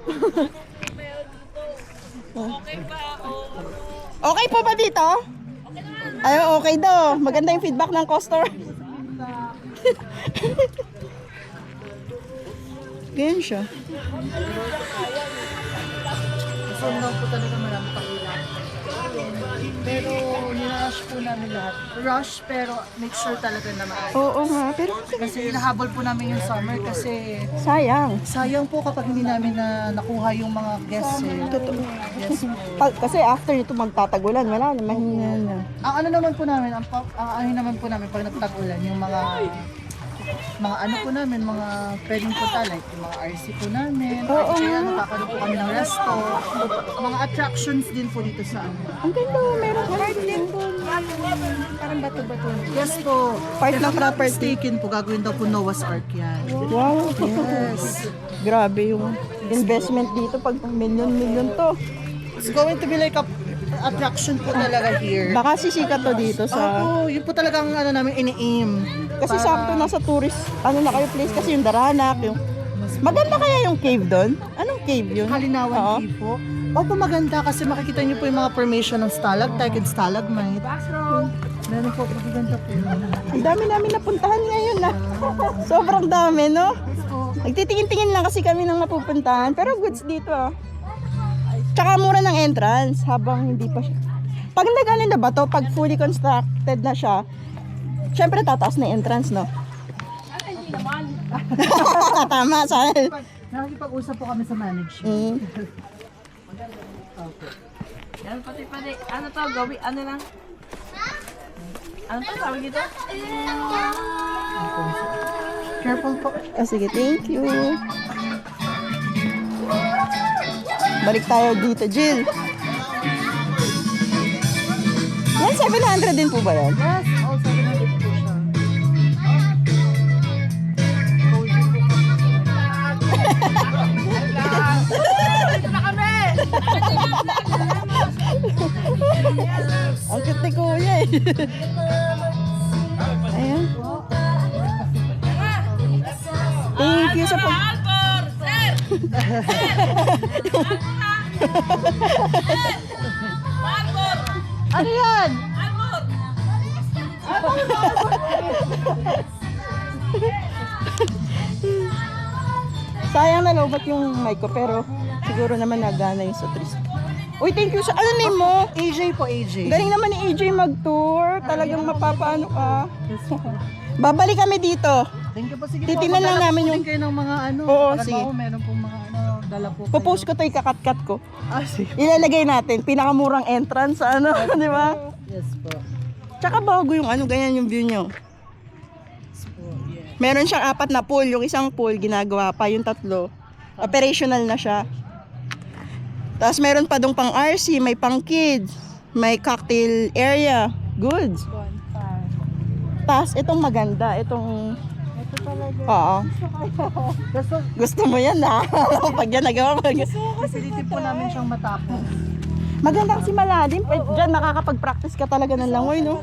Okay po ba dito? Ay, okay daw. Maganda yung feedback ng customer. Ganyan siya. So, no po talaga marami pang ilan. Pero, nirush po namin lahat. Rush, pero make sure talaga na maayos. Oo nga, pero Kasi hinahabol po namin yung summer kasi sayang. sayang po kapag hindi namin na nakuha yung mga guests eh. Totoo. Yes. Kasi after nito magtatagulan, wala na, mahina na. Ang ano naman po namin, ang ano naman po namin pag nagtag-ulan, yung mga ano po namin, mga pwedeng punta, like yung mga RC po namin. Oo Kaya nga. nakakaroon po kami ng resto. Mga attractions din po dito sa amin. Ang ganda, meron part din po. Parang bato-bato. Yes po. Part If ng I'm not property. mistaken po, gagawin daw po Noah's Ark yan. Wow. Yes. Grabe yung investment dito pag million to. It's going to be like a attraction po talaga here. Baka sisikat to dito sa... Oo, yun po talaga ang ano namin ini-aim. Kasi sakto nasa tourist, ano na kayo place kasi yung Daranak, yung... Maganda kaya yung cave doon? Anong cave yun? Kalinawan Oo. Cave po. Opo, maganda kasi makikita niyo po yung mga formation ng stalactite and stalagmite. Meron po, maganda po. Ang dami namin napuntahan ngayon na. Sobrang dami, no? Nagtitingin-tingin lang kasi kami ng mapupuntahan. Pero goods dito, ah. Tsaka mura ng entrance habang hindi pa siya. Pag nag-ano na ba to, pag fully constructed na siya, syempre tataas na yung entrance, no? Tama, Sal. Nakikipag-usap po kami sa management. Mm. Yan, pati, ano to, gawin, ano lang? Ano to, tawag dito? Careful po. Ah, sige, thank you. Balik tayo dito, Jill. Yan, 700 din po ba yan? Yes, all 700 po siya. Ang cute ni Kuya eh. Ayan. Thank you sa pag... Ano yan? Sayang na lobat yung mic ko pero siguro naman nagana yung sa tris. Uy, thank you sa... Ano name mo? AJ po, AJ. Galing naman ni AJ mag-tour. Talagang mapapaano ka. Babalik kami dito. Thank you po. Sige Titingnan po, lang magdala namin po yung- din kayo ng mga ano. Oo, Alam sige. mo, meron pong mga ano, dala po kayo. Pupost ko to, ikakat-kat ko. Ah, sige. Ilalagay natin, pinakamurang entrance sa ano, di ba? Yes po. Tsaka bago yung ano, ganyan yung view nyo. Yes po, yeah. Meron siyang 4 na pool, yung isang pool ginagawa pa, yung 3, operational na siya. Tapos meron pa dong pang RC, may pang kids, may cocktail area, goods. Tapos itong maganda, itong... Ito talaga. Oo. Gusto, Gusto mo yan ha? Pag yan nagawa mo. facility po namin siyang matapos. Maganda kasi malalim. Diyan makakapag-practice ka talaga ng langoy, no?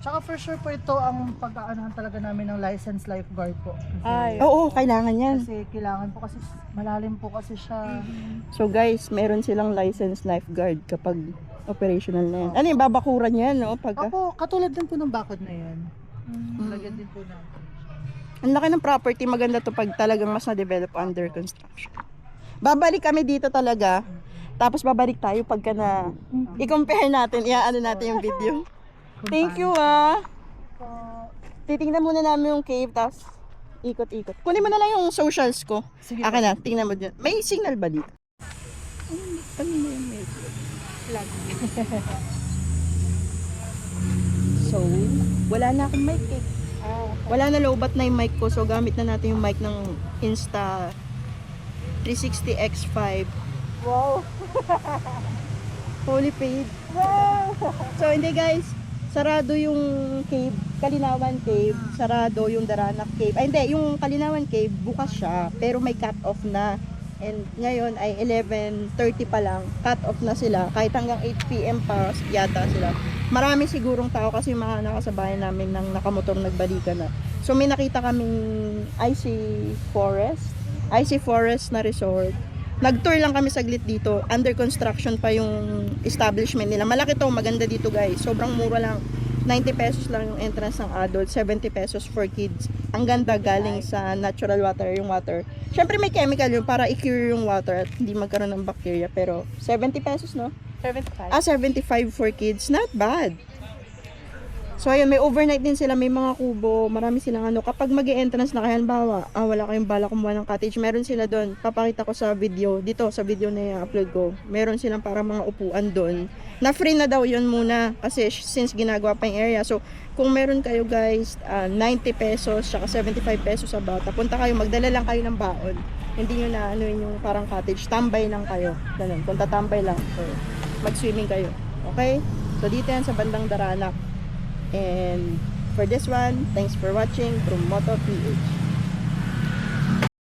Tsaka for sure po ito ang pag-aanahan talaga namin ng licensed lifeguard po. Kasi, Oo, kailangan yan. kasi kailangan po kasi malalim po kasi siya. So guys, meron silang licensed lifeguard kapag operational na yan. Ano yung babakuran yan, no? Pagka... Opo, katulad din po ng bakod na yan. Lagyan din po natin. Ang laki ng property, maganda to pag talagang mas na-develop under construction. Babalik kami dito talaga. Tapos babalik tayo pagka na i-compare natin, i-ano natin yung video. Thank you ah. Titingnan muna namin yung cave, tapos ikot-ikot. Kunin mo na lang yung socials ko. Sige. Akin na, tingnan mo dyan. May signal ba dito? So, wala na akong mic eh. Wala na lowbat na yung mic ko, so gamit na natin yung mic ng Insta 360 X5. Wow! Fully paid. Wow! So, hindi guys, sarado yung cave, Kalinawan Cave, sarado yung Daranak Cave. Ay, hindi, yung Kalinawan Cave, bukas siya, pero may cut-off na. And ngayon ay 11:30 pa lang, cut-off na sila. Kahit hanggang 8 PM pa yata sila. Marami sigurong tao kasi yung mga nakasabayan namin ng nakamotor nagbalikan na. So may nakita kaming IC Forest na resort. Nag-tour lang kami saglit dito. Under construction pa yung establishment nila. Malaki to, maganda dito guys. Sobrang mura lang. 90 pesos lang yung entrance ng adult, 70 pesos for kids. Ang ganda, galing sa natural water yung water. Syempre may chemical yun para i-cure yung water at hindi magkaroon ng bacteria. Pero 70 pesos, no? 75. 75 for kids. Not bad. So ayun, may overnight din sila, may mga kubo, marami silang ano. Kapag mag-e-entrance na kayo, halimbawa, wala kayong bala kumuha ng cottage, meron sila doon. Papakita ko sa video, dito sa video na i-upload ko. Meron silang para mga upuan doon. Na free na daw yun muna kasi since ginagawa pa yung area. So kung meron kayo guys, 90 pesos, saka 75 pesos sa bata, punta kayo, magdala lang kayo ng baon. Hindi nyo na ano yung parang cottage, tambay lang kayo. Ganun, punta tambay lang. So, mag-swimming kayo. Okay? So dito yan sa bandang Daranak. And for this one, thanks for watching from Moto PH.